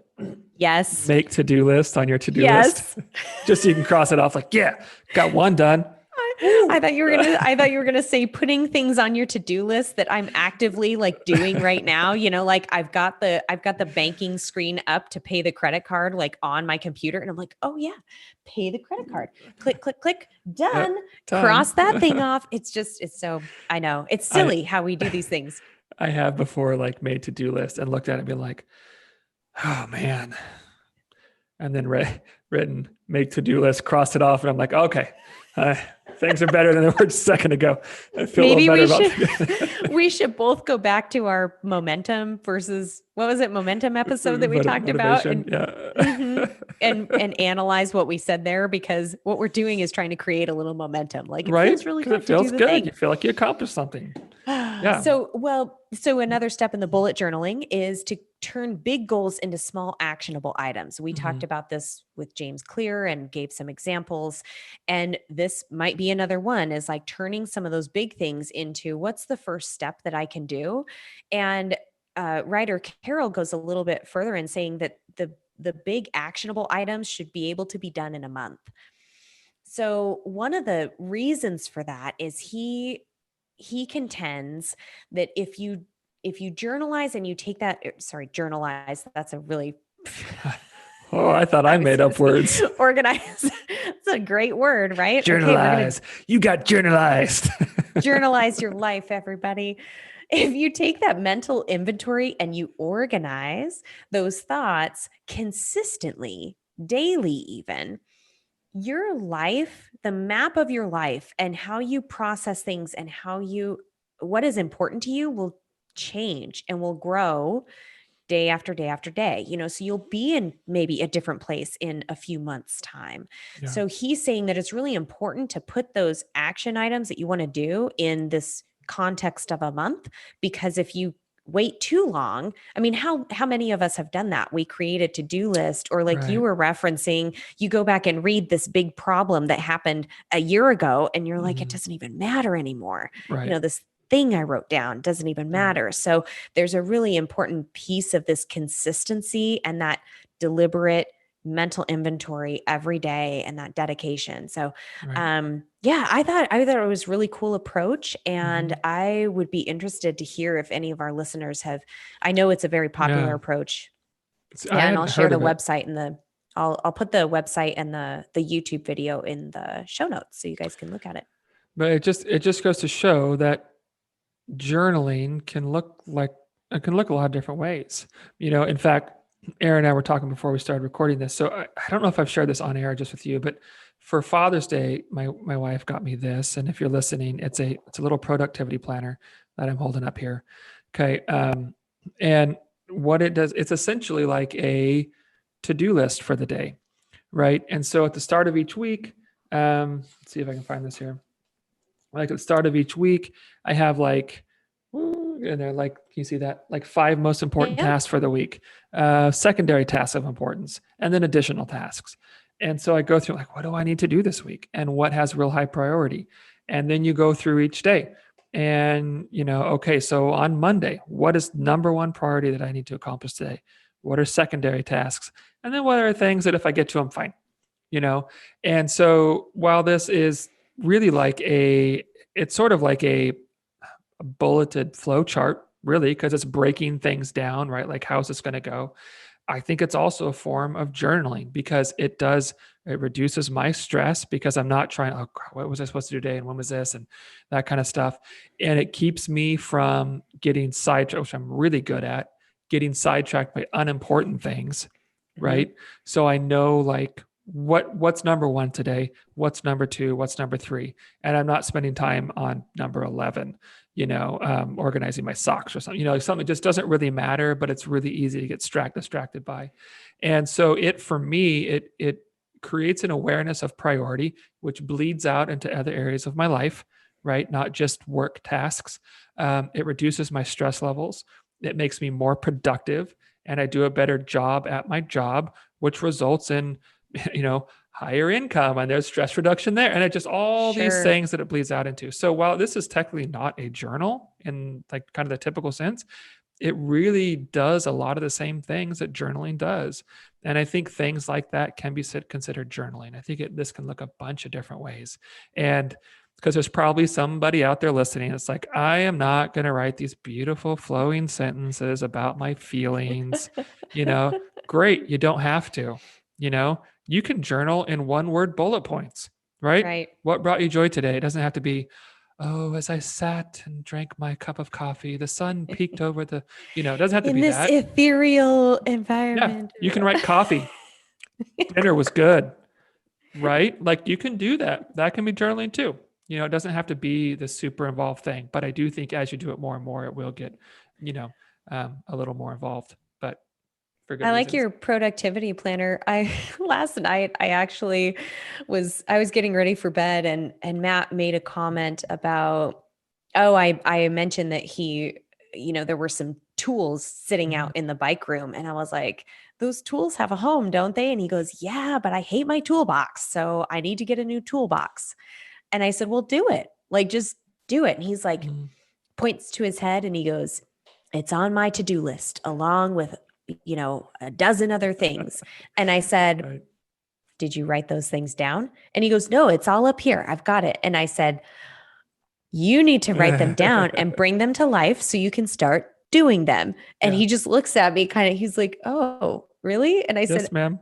B: Yes.
A: make to-do list on your to-do list?
B: Yes.
A: Just so you can cross it off like, yeah, got one done.
B: I thought you were gonna say putting things on your to-do list that I'm actively like doing right now. Like I've got the banking screen up to pay the credit card like on my computer, and I'm like, oh yeah, pay the credit card. Click, click, click, done.
A: Yep,
B: Cross that thing
A: done.
B: off. It's so I know it's
A: I
B: silly how we do these things.
A: I have before like made to-do list and looked at it and been like, oh man. And then written make to-do list, crossed it off, and I'm like, okay, things are better than they were just a second ago. I feel
B: Maybe
A: a
B: we
A: little better
B: should
A: about
B: we should both go back to our momentum versus what was it, momentum episode that we talked about,
A: motivation.
B: and
A: Yeah.
B: and analyze what we said there, because what we're doing is trying to create a little momentum. Like it
A: Right?
B: feels really
A: Because it
B: good to do
A: feels
B: the
A: good.
B: thing.
A: You feel like you accomplished something. Yeah.
B: So another step in the bullet journaling is to turn big goals into small actionable items. We talked
A: Mhm.
B: about this with James Clear and gave some examples. And this might be another one, is like turning some of those big things into what's the first step that I can do. And Ryder Carroll goes a little bit further in saying that the big actionable items should be able to be done in a month. So one of the reasons for that is he contends that if you journalize and you take that journalize, that's a really
A: Oh, I thought I
B: was
A: made
B: gonna
A: up
B: say
A: words.
B: organize. It's a great word, right? Okay, we're gonna
A: Journalize. You got journalized.
B: journalize your life, everybody. If you take that mental inventory and you organize those thoughts consistently, daily even, your life, the map of your life and how you process things and what is important to you will change and will grow day after day after day, so you'll be in maybe a different place in a few months' time.
A: Yeah.
B: So he's saying that it's really important to put those action items that you want to do in this context of a month, because if you wait too long, I mean, how many of us have done that? We create a to-do list, or like you were referencing, you go back and read this big problem that happened a year ago and you're like, it doesn't even matter anymore.
A: Right.
B: This thing I wrote down doesn't even matter. So there's a really important piece of this consistency and that deliberate mental inventory every day and that dedication. So I thought it was really cool approach, and I would be interested to hear if any of our listeners have. I know it's a very popular approach. And I'll share the website and I'll put the website and the YouTube video in the show notes so you guys can look at it.
A: But it just goes to show that journaling can look a lot of different ways. In fact, Erin and I were talking before we started recording this. So I don't know if I've shared this on air just with you, but for Father's Day, my wife got me this. And if you're listening, it's a little productivity planner that I'm holding up here. Okay. And what it does, it's essentially like a to-do list for the day. Right. And so at the start of each week, let's see if I can find this here. Like at the start of each week, I have and they're like, can you see that? Like 5 most important tasks for the week, secondary tasks of importance, and then additional tasks. And so I go through like, what do I need to do this week? And what has real high priority? And then you go through each day and, okay, so on Monday, what is number one priority that I need to accomplish today? What are secondary tasks? And then what are things that if I get to them, fine, And so while this is really it's sort of like a bulleted flow chart, really, because it's breaking things down, right? Like, how's this going to go? I think it's also a form of journaling because it reduces my stress because I'm not trying, what was I supposed to do today? And when was this? And that kind of stuff. And it keeps me from getting sidetracked, which I'm really good at, getting sidetracked by unimportant things, right? So I know like, what's number 1 today, what's number 2, what's number 3, and I'm not spending time on number 11, organizing my socks or something, something just doesn't really matter, but it's really easy to get distracted by. And so for me, it creates an awareness of priority, which bleeds out into other areas of my life, right? Not just work tasks. It reduces my stress levels. It makes me more productive, and I do a better job at my job, which results in higher income, and there's stress reduction there. And it just all these things that it bleeds out into. So while this is technically not a journal in like kind of the typical sense, it really does a lot of the same things that journaling does. And I think things like that can be considered journaling. I think this can look a bunch of different ways. And because there's probably somebody out there listening, it's like, I am not going to write these beautiful flowing sentences about my feelings, great. You don't have to, you can journal in 1-word bullet points, right? What brought you joy today? It doesn't have to be, as I sat and drank my cup of coffee, the sun peeked over the, it doesn't have to be that.
B: In this ethereal environment.
A: Yeah, you can write coffee. Dinner was good, right? Like you can do that. That can be journaling too. It doesn't have to be the super involved thing, but I do think as you do it more and more, it will get, a little more involved. But
B: I like your productivity planner. Last night I was getting ready for bed and Matt made a comment about, I mentioned that there were some tools sitting out in the bike room, and I was like, those tools have a home, don't they? And he goes, yeah, but I hate my toolbox, so I need to get a new toolbox. And I said, well, do it. Like, just do it. And he's like, points to his head and he goes, it's on my to-do list along with a dozen other things. And I said, did you write those things down? And he goes, no, it's all up here. I've got it. And I said, you need to write them down and bring them to life so you can start doing them. And he just looks at me he's like, oh, really? And I said, ma'am.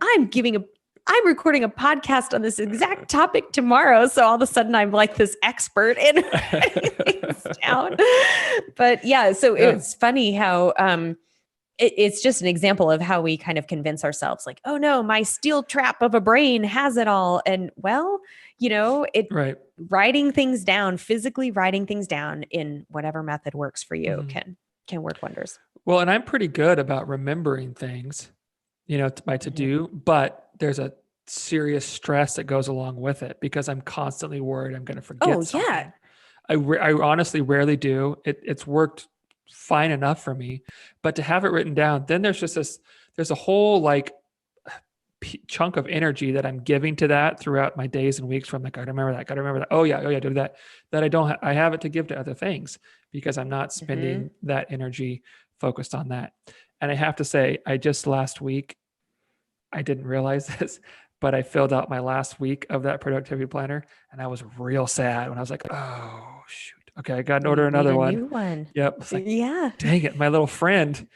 B: I'm recording a podcast on this exact topic tomorrow. So all of a sudden I'm like this expert in writing things down. But it's funny how, it's just an example of how we kind of convince ourselves like, oh no, my steel trap of a brain has it all. And writing things down, physically writing things down in whatever method works for you can work wonders.
A: Well, and I'm pretty good about remembering things, by to do, but there's a serious stress that goes along with it because I'm constantly worried I'm going to forget
B: Oh yeah.
A: something. I honestly rarely do. It's worked fine enough for me, but to have it written down, then there's a whole like chunk of energy that I'm giving to that throughout my days and weeks. From like, I remember that, got to remember that. Oh yeah, do that. That I don't. I have it to give to other things because I'm not spending that energy focused on that. And I have to say, I just last week, I didn't realize this, but I filled out my last week of that productivity planner, and I was real sad when I was like, oh shoot, okay, I got to order
B: You need
A: another
B: a
A: one.
B: new one.
A: Yep, it's like,
B: Yeah.
A: dang it, my little friend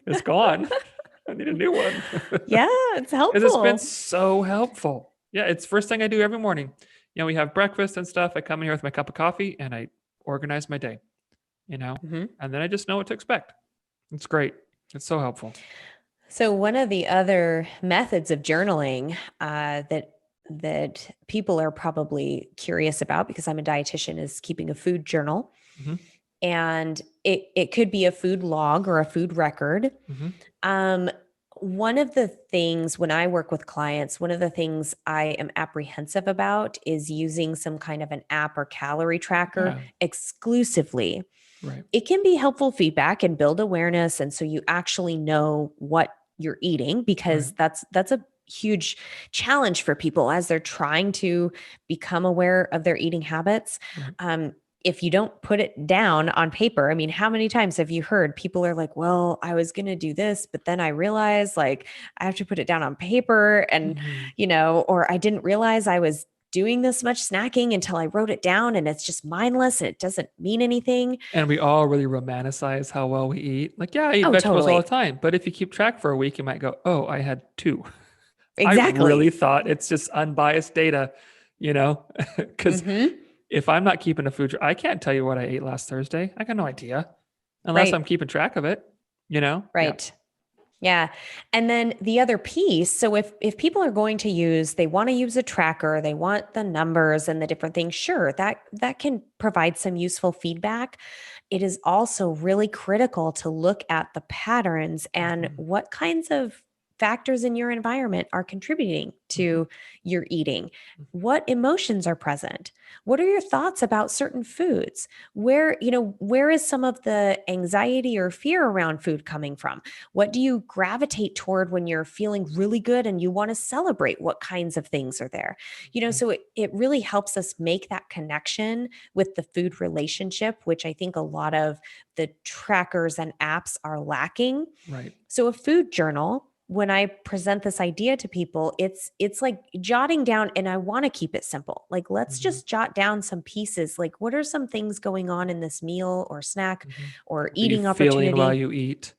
A: is gone. I need a new one.
B: Yeah, it's
A: Because it's been
B: helpful.
A: so helpful. Yeah, it's first thing I do every morning. We have breakfast and stuff. I come in here with my cup of coffee and I organize my day,
B: Mm-hmm.
A: and then I just know what to expect. It's great. It's so helpful.
B: So one of the other methods of journaling that people are probably curious about, because I'm a dietitian, is keeping a food journal.
A: Mm-hmm.
B: And it could be a food log or a food record.
A: Mm-hmm.
B: Um, one of the things when I work with clients, one of the things I am apprehensive about is using some kind of an app or calorie tracker
A: Yeah.
B: exclusively.
A: Right.
B: It can be helpful feedback and build awareness. And so you actually know what you're eating, because
A: Right.
B: that's a huge challenge for people as they're trying to become aware of their eating habits.
A: Right.
B: If you don't put it down on paper, I mean, how many times have you heard people are like, well, I was going to do this, but then I realized like I have to put it down on paper and,
A: Mm-hmm.
B: or I didn't realize I was doing this much snacking until I wrote it down and it's just mindless and it doesn't mean anything.
A: And we all really romanticize how well we eat. Like, yeah, I eat
B: Oh,
A: vegetables all the
B: totally.
A: time. But if you keep track for a week, you might go, oh, I had two. I
B: Exactly.
A: really thought it's just unbiased data, because
B: Mm-hmm.
A: if I'm not keeping a food, I can't tell you what I ate last Thursday. I got no idea unless I'm
B: Right.
A: keeping track of it, Yeah.
B: Right. Yeah. And then the other piece, so if people are going to they want to use a tracker, they want the numbers and the different things, sure, that can provide some useful feedback. It is also really critical to look at the patterns and
A: Mm-hmm.
B: what kinds of factors in your environment are contributing
A: Mm-hmm.
B: to your eating. What emotions are present? What are your thoughts about certain foods? Where is some of the anxiety or fear around food coming from? What do you gravitate toward when you're feeling really good and you want to celebrate? What kinds of things are there? So it really helps us make that connection with the food relationship, which I think a lot of the trackers and apps are lacking.
A: Right.
B: So a food journal, when I present this idea to people, it's like jotting down, and I want to keep it simple. Like, let's
A: Mm-hmm.
B: just jot down some pieces. Like, what are some things going on in this meal or snack
A: Mm-hmm.
B: or
A: What are you
B: eating
A: feeling while
B: opportunity?
A: you eat?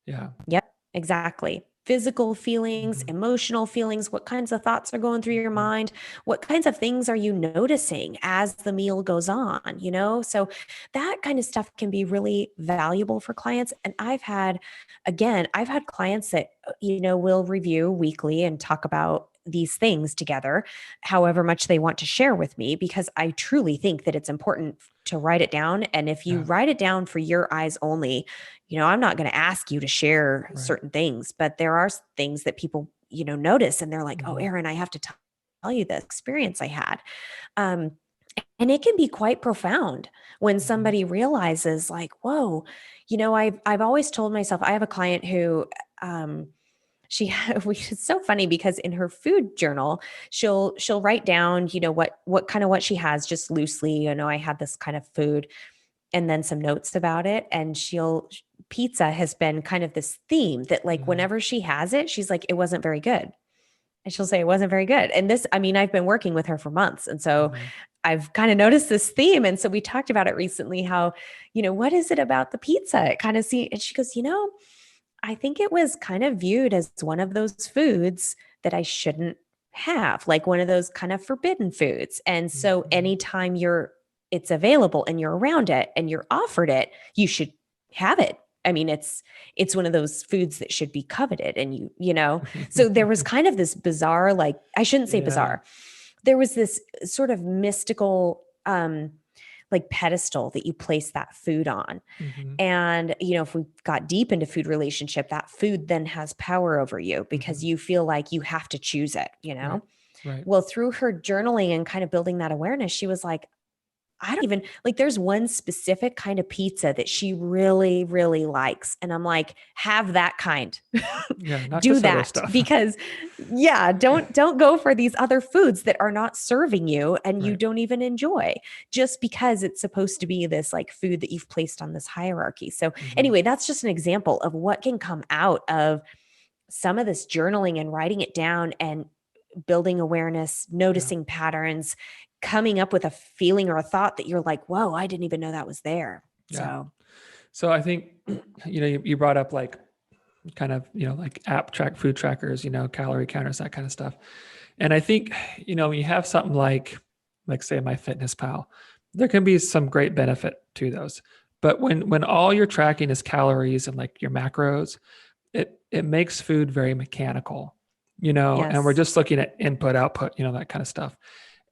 A: Yeah.
B: Yep, exactly. Physical feelings,
A: Mm-hmm.
B: emotional feelings, what kinds of thoughts are going through your
A: Mm-hmm.
B: mind? What kinds of things are you noticing as the meal goes on? So that kind of stuff can be really valuable for clients. And I've had clients that, will review weekly and talk about these things together, however much they want to share with me, because I truly think that it's important to write it down. And if you
A: Yeah.
B: write it down for your eyes only, I'm not going to ask you to share
A: Right.
B: certain things, but there are things that people, notice and they're like, oh,
A: Mm-hmm.
B: Erin, I have to tell you the experience I had. Um, and it can be quite profound when
A: Mm-hmm.
B: somebody realizes like, whoa, I've always told myself, I have a client who, it's so funny because in her food journal, she'll write down, what she has just loosely, I had this kind of food and then some notes about it. And pizza has been kind of this theme that like
A: Mm-hmm.
B: whenever she has it, she's like, it wasn't very good. And she'll say it wasn't very good. And this, I mean, I've been working with her for months. And so
A: Mm-hmm.
B: I've kind of noticed this theme. And so we talked about it recently, how, what is it about the pizza? It kind of and she goes, I think it was kind of viewed as one of those foods that I shouldn't have, like one of those kind of forbidden foods. And so
A: Mm-hmm.
B: anytime it's available and you're around it and you're offered it, you should have it. I mean, it's one of those foods that should be coveted. And so there was kind of this bizarre, I shouldn't say
A: Yeah.
B: bizarre. There was this sort of mystical, like pedestal that you place that food on.
A: Mm-hmm.
B: And, if we got deep into food relationship, that food then has power over you because
A: Mm-hmm.
B: you feel like you have to choose it,
A: Right. Right.
B: Well, through her journaling and kind of building that awareness, she was like, I don't even like, there's one specific kind of pizza that she really, really likes. And I'm like, have that kind.
A: Yeah. Not
B: Do
A: just other
B: that
A: stuff.
B: because yeah, don't go for these other foods that are not serving you and you
A: Right.
B: don't even enjoy just because it's supposed to be this like food that you've placed on this hierarchy. So
A: Mm-hmm.
B: anyway, that's just an example of what can come out of some of this journaling and writing it down and building awareness,
A: Yeah.
B: noticing patterns, coming up with a feeling or a thought that you're like, whoa, I didn't even know that was there.
A: Yeah.
B: So,
A: So I think, you brought up like kind of, like food trackers, calorie counters, that kind of stuff. And I think, when you have something like say MyFitnessPal, there can be some great benefit to those. But when all you're tracking is calories and like your macros, it makes food very mechanical, and we're
B: yes.
A: just looking at input, output, that kind of stuff.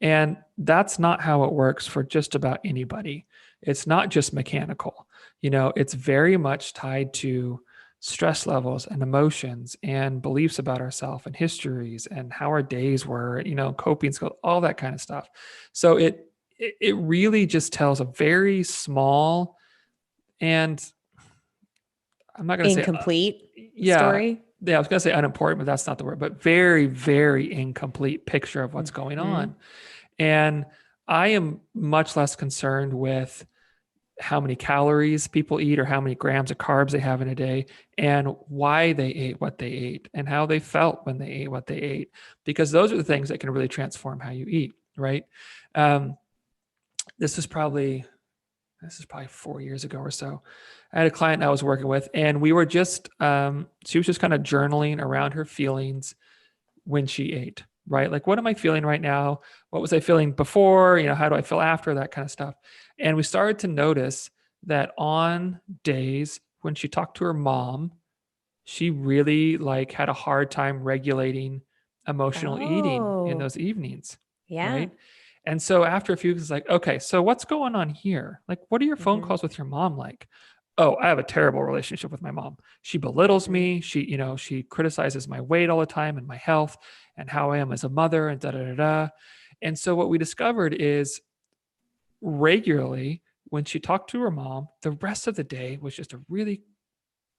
A: And that's not how it works for just about anybody. It's not just mechanical. It's very much tied to stress levels and emotions and beliefs about ourselves and histories and how our days were, coping skills, all that kind of stuff. So it really just tells a very small, and I'm not going to say
B: Incomplete
A: yeah,
B: story.
A: yeah, I was going to say unimportant, but that's not the word, but very, very incomplete picture of what's going
B: Mhm.
A: on. And I am much less concerned with how many calories people eat or how many grams of carbs they have in a day and why they ate what they ate and how they felt when they ate what they ate, because those are the things that can really transform how you eat, right? Um, this is probably 4 years ago or so. I had a client I was working with, and we were just she was just kind of journaling around her feelings when she ate, right? Like, what am I feeling right now? What was I feeling before? How do I feel after? That kind of stuff. And we started to notice that on days when she talked to her mom, she really like had a hard time regulating emotional eating in
B: Oh,
A: those evenings,
B: yeah.
A: right? And so after a few, it's like, okay, so what's going on here? Like, what are your phone
B: Mhm.
A: calls with your mom like? Oh, I have a terrible relationship with my mom. She belittles
B: Mhm.
A: me. She criticizes my weight all the time and my health and how I am as a mother and da da da da. And so what we discovered is regularly when she talked to her mom, the rest of the day was just a really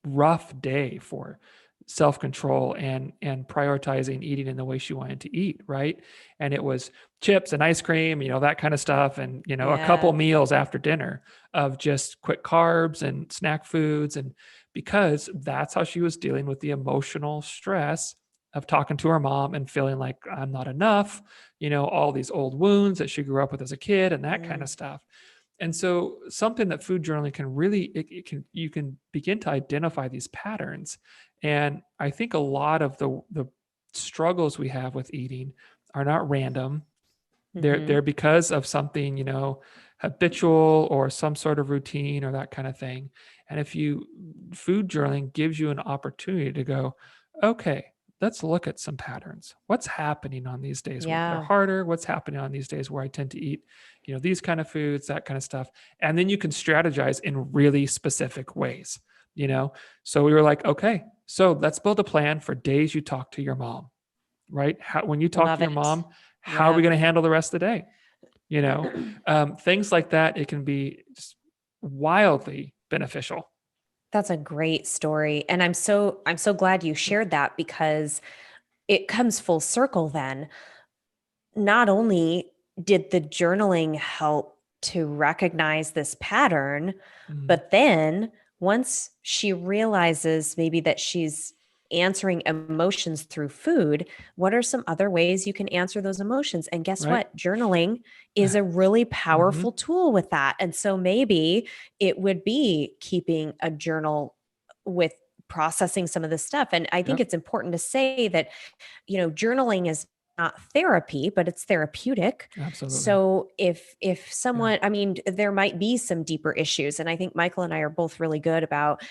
A: rough day for self-control and prioritizing eating in the way she wanted to eat, right? And it was chips and ice cream, that kind of stuff, and a couple
B: Yeah.
A: meals after dinner of just quick carbs and snack foods. And because that's how she was dealing with the emotional stress of talking to her mom and feeling like I'm not enough, all these old wounds that she grew up with as a kid and that kind
B: Mm.
A: of stuff. And so something that food journaling can really, you can begin to identify these patterns. And I think a lot of the struggles we have with eating are not random. They're
B: Mhm.
A: because of something, habitual or some sort of routine or that kind of thing. And if you food journaling gives you an opportunity to go, okay, let's look at some patterns. What's happening on these days where they're
B: Yeah.
A: harder? What's happening on these days where I tend to eat, these kind of foods, that kind of stuff. And then you can strategize in really specific ways, you know? So we were like, okay, so let's build a plan for days you talk to your mom, right? When you talk to
B: Love
A: your
B: it.
A: mom, how are we
B: Yeah.
A: going to handle the rest of the day? Things like that. It can be just wildly beneficial.
B: That's a great story. And I'm so glad you shared that because it comes full circle then. Not only did the journaling help to recognize this pattern,
A: Mhm.
B: but then once she realizes maybe that she's answering emotions through food, what are some other ways you can answer those emotions? And guess
A: Right.
B: what? Journaling is a really
A: Hmm.
B: powerful tool with that. And so maybe it would be keeping a journal with processing some of this stuff. And I think
A: Yep.
B: it's important to say that journaling is not therapy, but it's therapeutic.
A: Absolutely.
B: So if
A: Yeah.
B: someone, I mean, there might be some deeper issues, and I think Michael and I are both really good about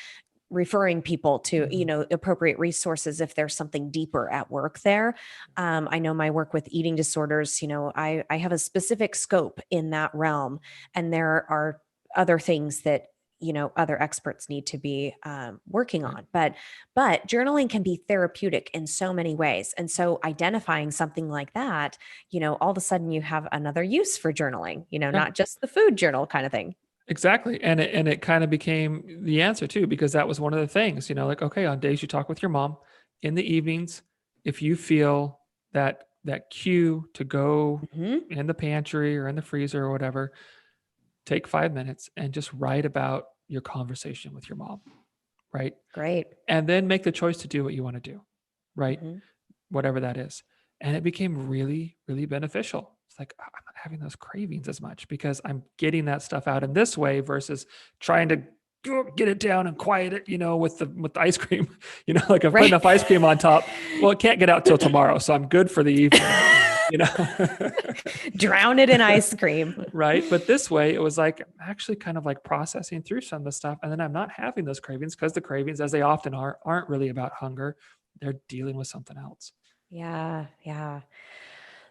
B: referring people to, appropriate resources if there's something deeper at work there. I know my work with eating disorders, I have a specific scope in that realm, and there are other things that other experts need to be working on. But journaling can be therapeutic in so many ways. And so identifying something like that, all of a sudden you have another use for journaling, not just the food journal kind of thing.
A: Exactly. And it kind of became the answer too, because that was one of the things, like, okay, on days you talk with your mom, in the evenings, if you feel that cue to go in the pantry or in the freezer or whatever, take 5 minutes and just write about your conversation with your mom. Right.
B: Great.
A: And then make the choice to do what you want to do. Right. Whatever that is. And it became really, really beneficial. It's like, I'm not having those cravings as much because I'm getting that stuff out in this way versus trying to get it down and quiet it, with the ice cream, like I'm putting enough ice cream on top. Well, it can't get out till tomorrow. So I'm good for the evening,
B: drown it in ice cream.
A: Right. But this way it was like, I'm actually kind of like processing through some of the stuff. And then I'm not having those cravings because the cravings, as they often are, aren't really about hunger. They're dealing with something else.
B: Yeah. Yeah.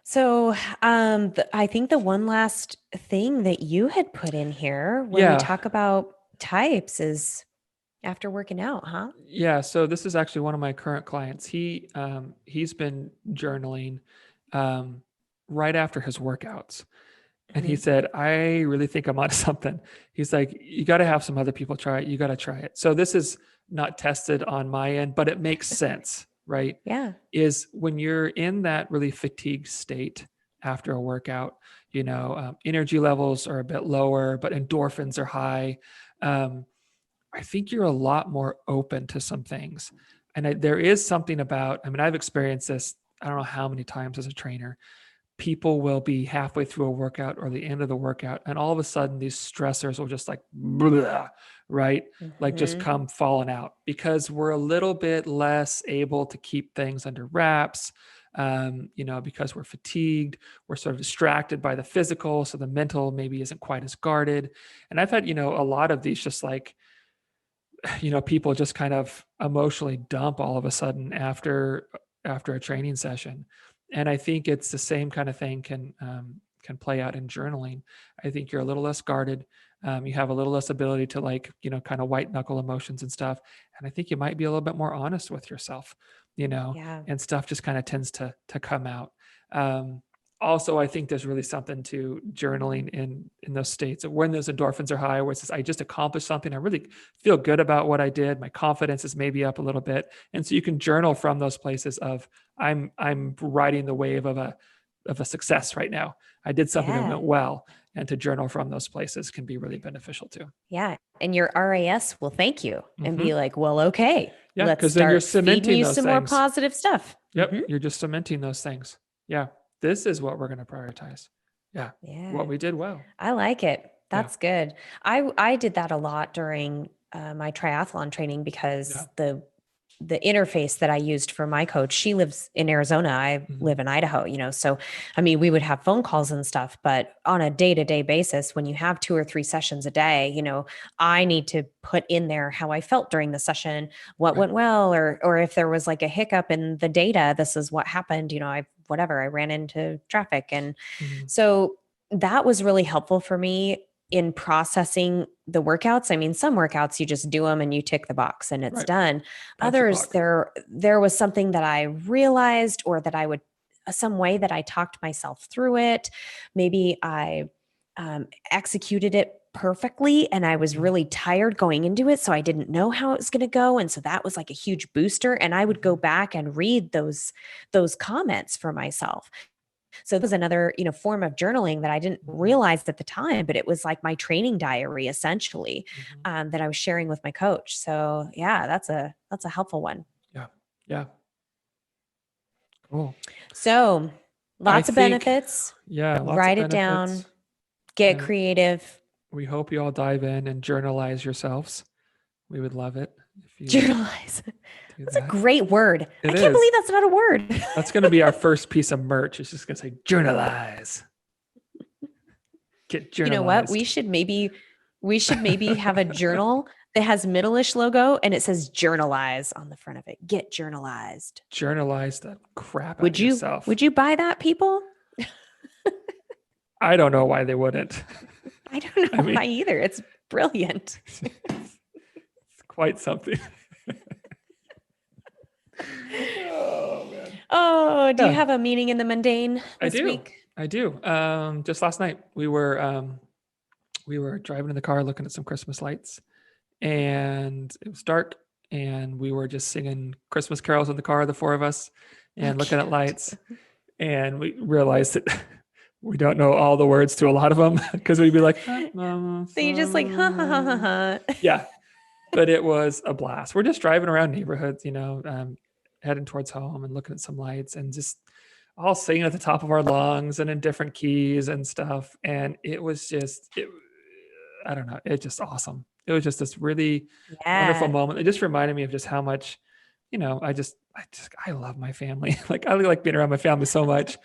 B: So I think the one last thing that you had put in here when we talk about types is after working out, huh?
A: Yeah. So this is actually one of my current clients. He's been journaling right after his workouts. And he said, I really think I'm onto something. He's like, you got to have some other people try it. You got to try it. So this is not tested on my end, but it makes sense. Right?
B: Yeah.
A: Is when you're in that really fatigued state after a workout, energy levels are a bit lower, but endorphins are high. I think you're a lot more open to some things. And there is something about, I've experienced this, I don't know how many times as a trainer. People will be halfway through a workout or the end of the workout, and all of a sudden these stressors will just like, blah, right? Like just come falling out because we're a little bit less able to keep things under wraps, because we're fatigued, we're sort of distracted by the physical. So the mental maybe isn't quite as guarded. And I've had, a lot of these just like, people just kind of emotionally dump all of a sudden after a training session. And I think it's the same kind of thing can play out in journaling. I think you're a little less guarded. You have a little less ability to kind of white knuckle emotions and stuff. And I think you might be a little bit more honest with yourself, and stuff just kind of tends to come out. Also, I think there's really something to journaling in those states when those endorphins are high, where it says, I just accomplished something. I really feel good about what I did. My confidence is maybe up a little bit. And so you can journal from those places of, I'm riding the wave of a success right now. I did something that went well. And to journal from those places can be really beneficial too.
B: Yeah. And your RAS will thank you and be like, well, okay,
A: let's start you're cementing
B: feeding you
A: those
B: some
A: things.
B: more positive stuff.
A: Yep. You're just cementing those things. Yeah. This is what we're going to prioritize. Yeah. What we did well.
B: I like it. That's good. I did that a lot during my triathlon training because the interface that I used for my coach, she lives in Arizona. I live in Idaho, so, we would have phone calls and stuff, but on a day-to-day basis, when you have 2 or 3 sessions a day, I need to put in there how I felt during the session, what went well, or if there was like a hiccup in the data, this is what happened. I ran into traffic. And so that was really helpful for me in processing the workouts. Some workouts, you just do them and you tick the box and it's done. Others, there was something that I realized, or that I would, some way that I talked myself through it. Maybe I executed it perfectly and I was really tired going into it. So I didn't know how it was going to go. And so that was like a huge booster. And I would go back and read those comments for myself. So this was another, form of journaling that I didn't realize at the time, but it was like my training diary essentially, that I was sharing with my coach. So yeah, that's a helpful one.
A: Yeah. Yeah. Cool.
B: So lots of benefits.
A: Yeah.
B: Write it down, get creative.
A: We hope you all dive in and journalize yourselves. We would love it. If you
B: journalize. That's a great word. I can't believe that's not a word.
A: That's going to be our first piece of merch. It's just going to say journalize. Get journalized.
B: You know what? We should maybe have a journal that has Middleish logo and it says journalize on the front of it. Get journalized.
A: Journalize the crap out of yourself.
B: Would you buy that, people?
A: I don't know why they wouldn't.
B: I don't know why either. It's brilliant.
A: It's quite something. Oh, man.
B: Oh, do you have a meaning in the mundane this week?
A: I do. Just last night we were driving in the car looking at some Christmas lights, and it was dark, and we were just singing Christmas carols in the car, the four of us, and looking at lights, and we realized that we don't know all the words to a lot of them because we'd be like,
B: so you just like, ha, ha, ha, ha, ha.
A: Yeah. But it was a blast. We're just driving around neighborhoods, heading towards home and looking at some lights and just all singing at the top of our lungs and in different keys and stuff. And it was just, I don't know, it's just awesome. It was just this really wonderful moment. It just reminded me of just how much, I love my family. Like I like being around my family so much.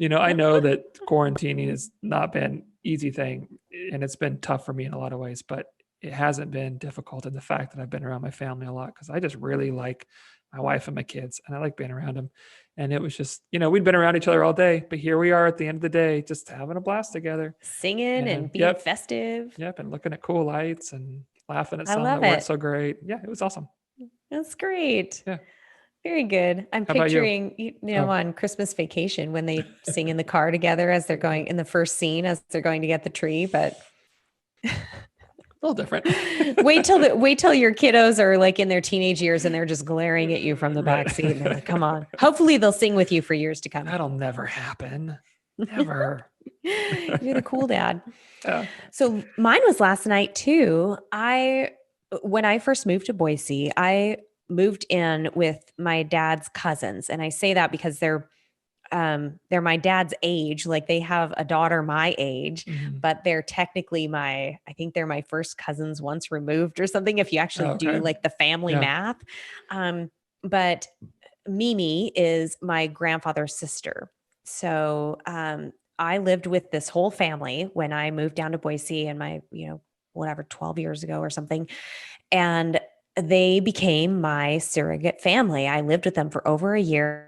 A: I know that quarantining has not been an easy thing and it's been tough for me in a lot of ways, but it hasn't been difficult in the fact that I've been around my family a lot because I just really like my wife and my kids and I like being around them. And it was just, we'd been around each other all day, but here we are at the end of the day, just having a blast together.
B: Singing and being festive.
A: Yep. And looking at cool lights and laughing at some that weren't so great. Yeah, it was awesome.
B: That's great.
A: Yeah.
B: Very good. I'm picturing, on Christmas Vacation when they sing in the car together as they're going in the first scene, as they're going to get the tree, but
A: a little different.
B: wait till your kiddos are like in their teenage years and they're just glaring at you from the back seat. And they're like, come on. Hopefully they'll sing with you for years to come.
A: That'll never happen. Never.
B: You're the cool dad.
A: Yeah.
B: So mine was last night too. When I first moved to Boise, I moved in with my dad's cousins. And I say that because they're my dad's age. Like they have a daughter my age, but they're technically I think they're my first cousins once removed or something. If you actually do like the family math. But Mimi is my grandfather's sister. So I lived with this whole family when I moved down to Boise and my, 12 years ago or something. And they became my surrogate family. I lived with them for over a year.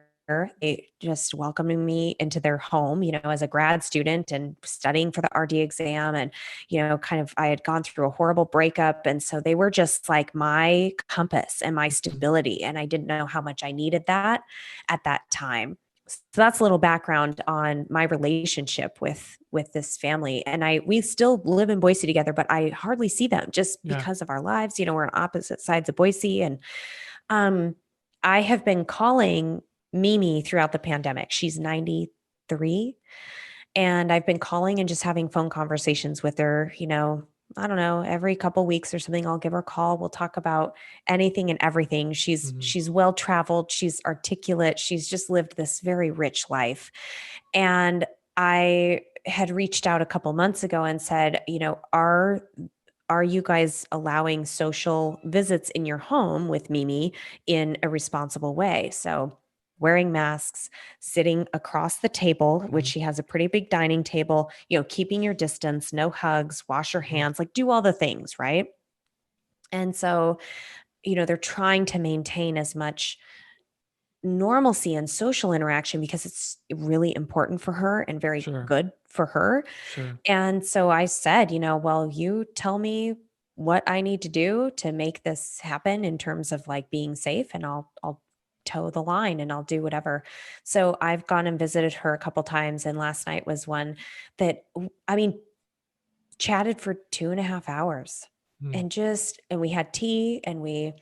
B: They just welcomed me into their home, as a grad student and studying for the RD exam. And, I had gone through a horrible breakup. And so they were just like my compass and my stability. And I didn't know how much I needed that at that time. So that's a little background on my relationship with this family. And we still live in Boise together, but I hardly see them just because of our lives. We're on opposite sides of Boise. And I have been calling Mimi throughout the pandemic. She's 93. And I've been calling and just having phone conversations with her, I don't know, every couple weeks or something. I'll give her a call. We'll talk about anything and everything. She's well-traveled. She's articulate. She's just lived this very rich life. And I had reached out a couple months ago and said, are you guys allowing social visits in your home with Mimi in a responsible way? So wearing masks, sitting across the table, which she has a pretty big dining table, keeping your distance, no hugs, wash your hands, like do all the things, right? And so, they're trying to maintain as much normalcy and social interaction because it's really important for her and very good for her.
A: Sure.
B: And so I said, well, you tell me what I need to do to make this happen in terms of like being safe, and I'll toe the line and I'll do whatever. So I've gone and visited her a couple times. And last night was one that, chatted for 2.5 hours and we had tea and we,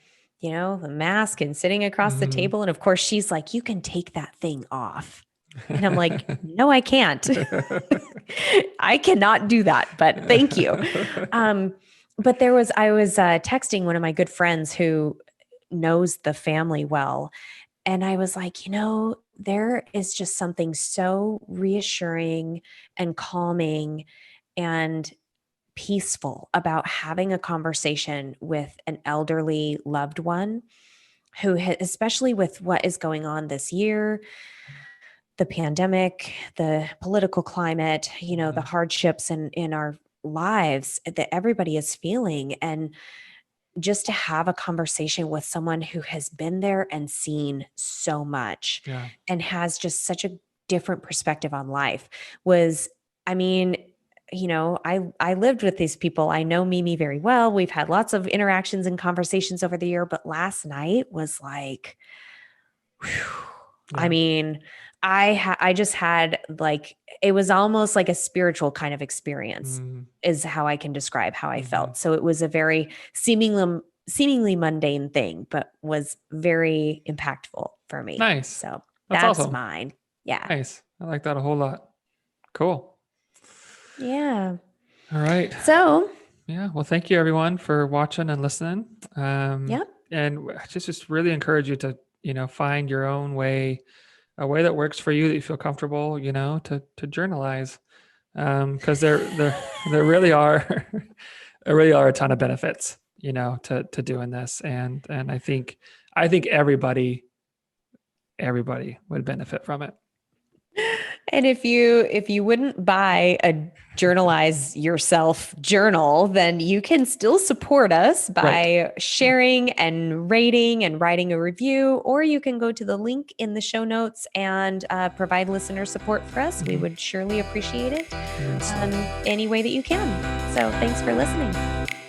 B: the mask and sitting across the table. And of course she's like, you can take that thing off. And I'm like, no, I can't. I cannot do that, but thank you. But I was texting one of my good friends who knows the family well. And I was like, there is just something so reassuring and calming and peaceful about having a conversation with an elderly loved one who, especially with what is going on this year, the pandemic, the political climate, the hardships in our lives that everybody is feeling. And just to have a conversation with someone who has been there and seen so much and has just such a different perspective on life was, I mean, I lived with these people. I know Mimi very well. We've had lots of interactions and conversations over the year, but last night was like, I mean, I just had like, it was almost like a spiritual kind of experience is how I can describe how I felt. So it was a very seemingly mundane thing, but was very impactful for me.
A: Nice.
B: So
A: that's awesome.
B: Mine. Yeah.
A: Nice. I like that a whole lot. Cool.
B: Yeah.
A: All right.
B: So
A: yeah. Well, thank you everyone for watching and listening.
B: Yeah.
A: And just really encourage you to, find your own way, a way that works for you, that you feel comfortable, to journalize. Cause there really are, there really are a ton of benefits, to doing this. And I think everybody would benefit from it.
B: And if you wouldn't buy a Journalize Yourself journal, then you can still support us by sharing and rating and writing a review, or you can go to the link in the show notes and provide listener support for us. We would surely appreciate it any way that you can. So thanks for listening.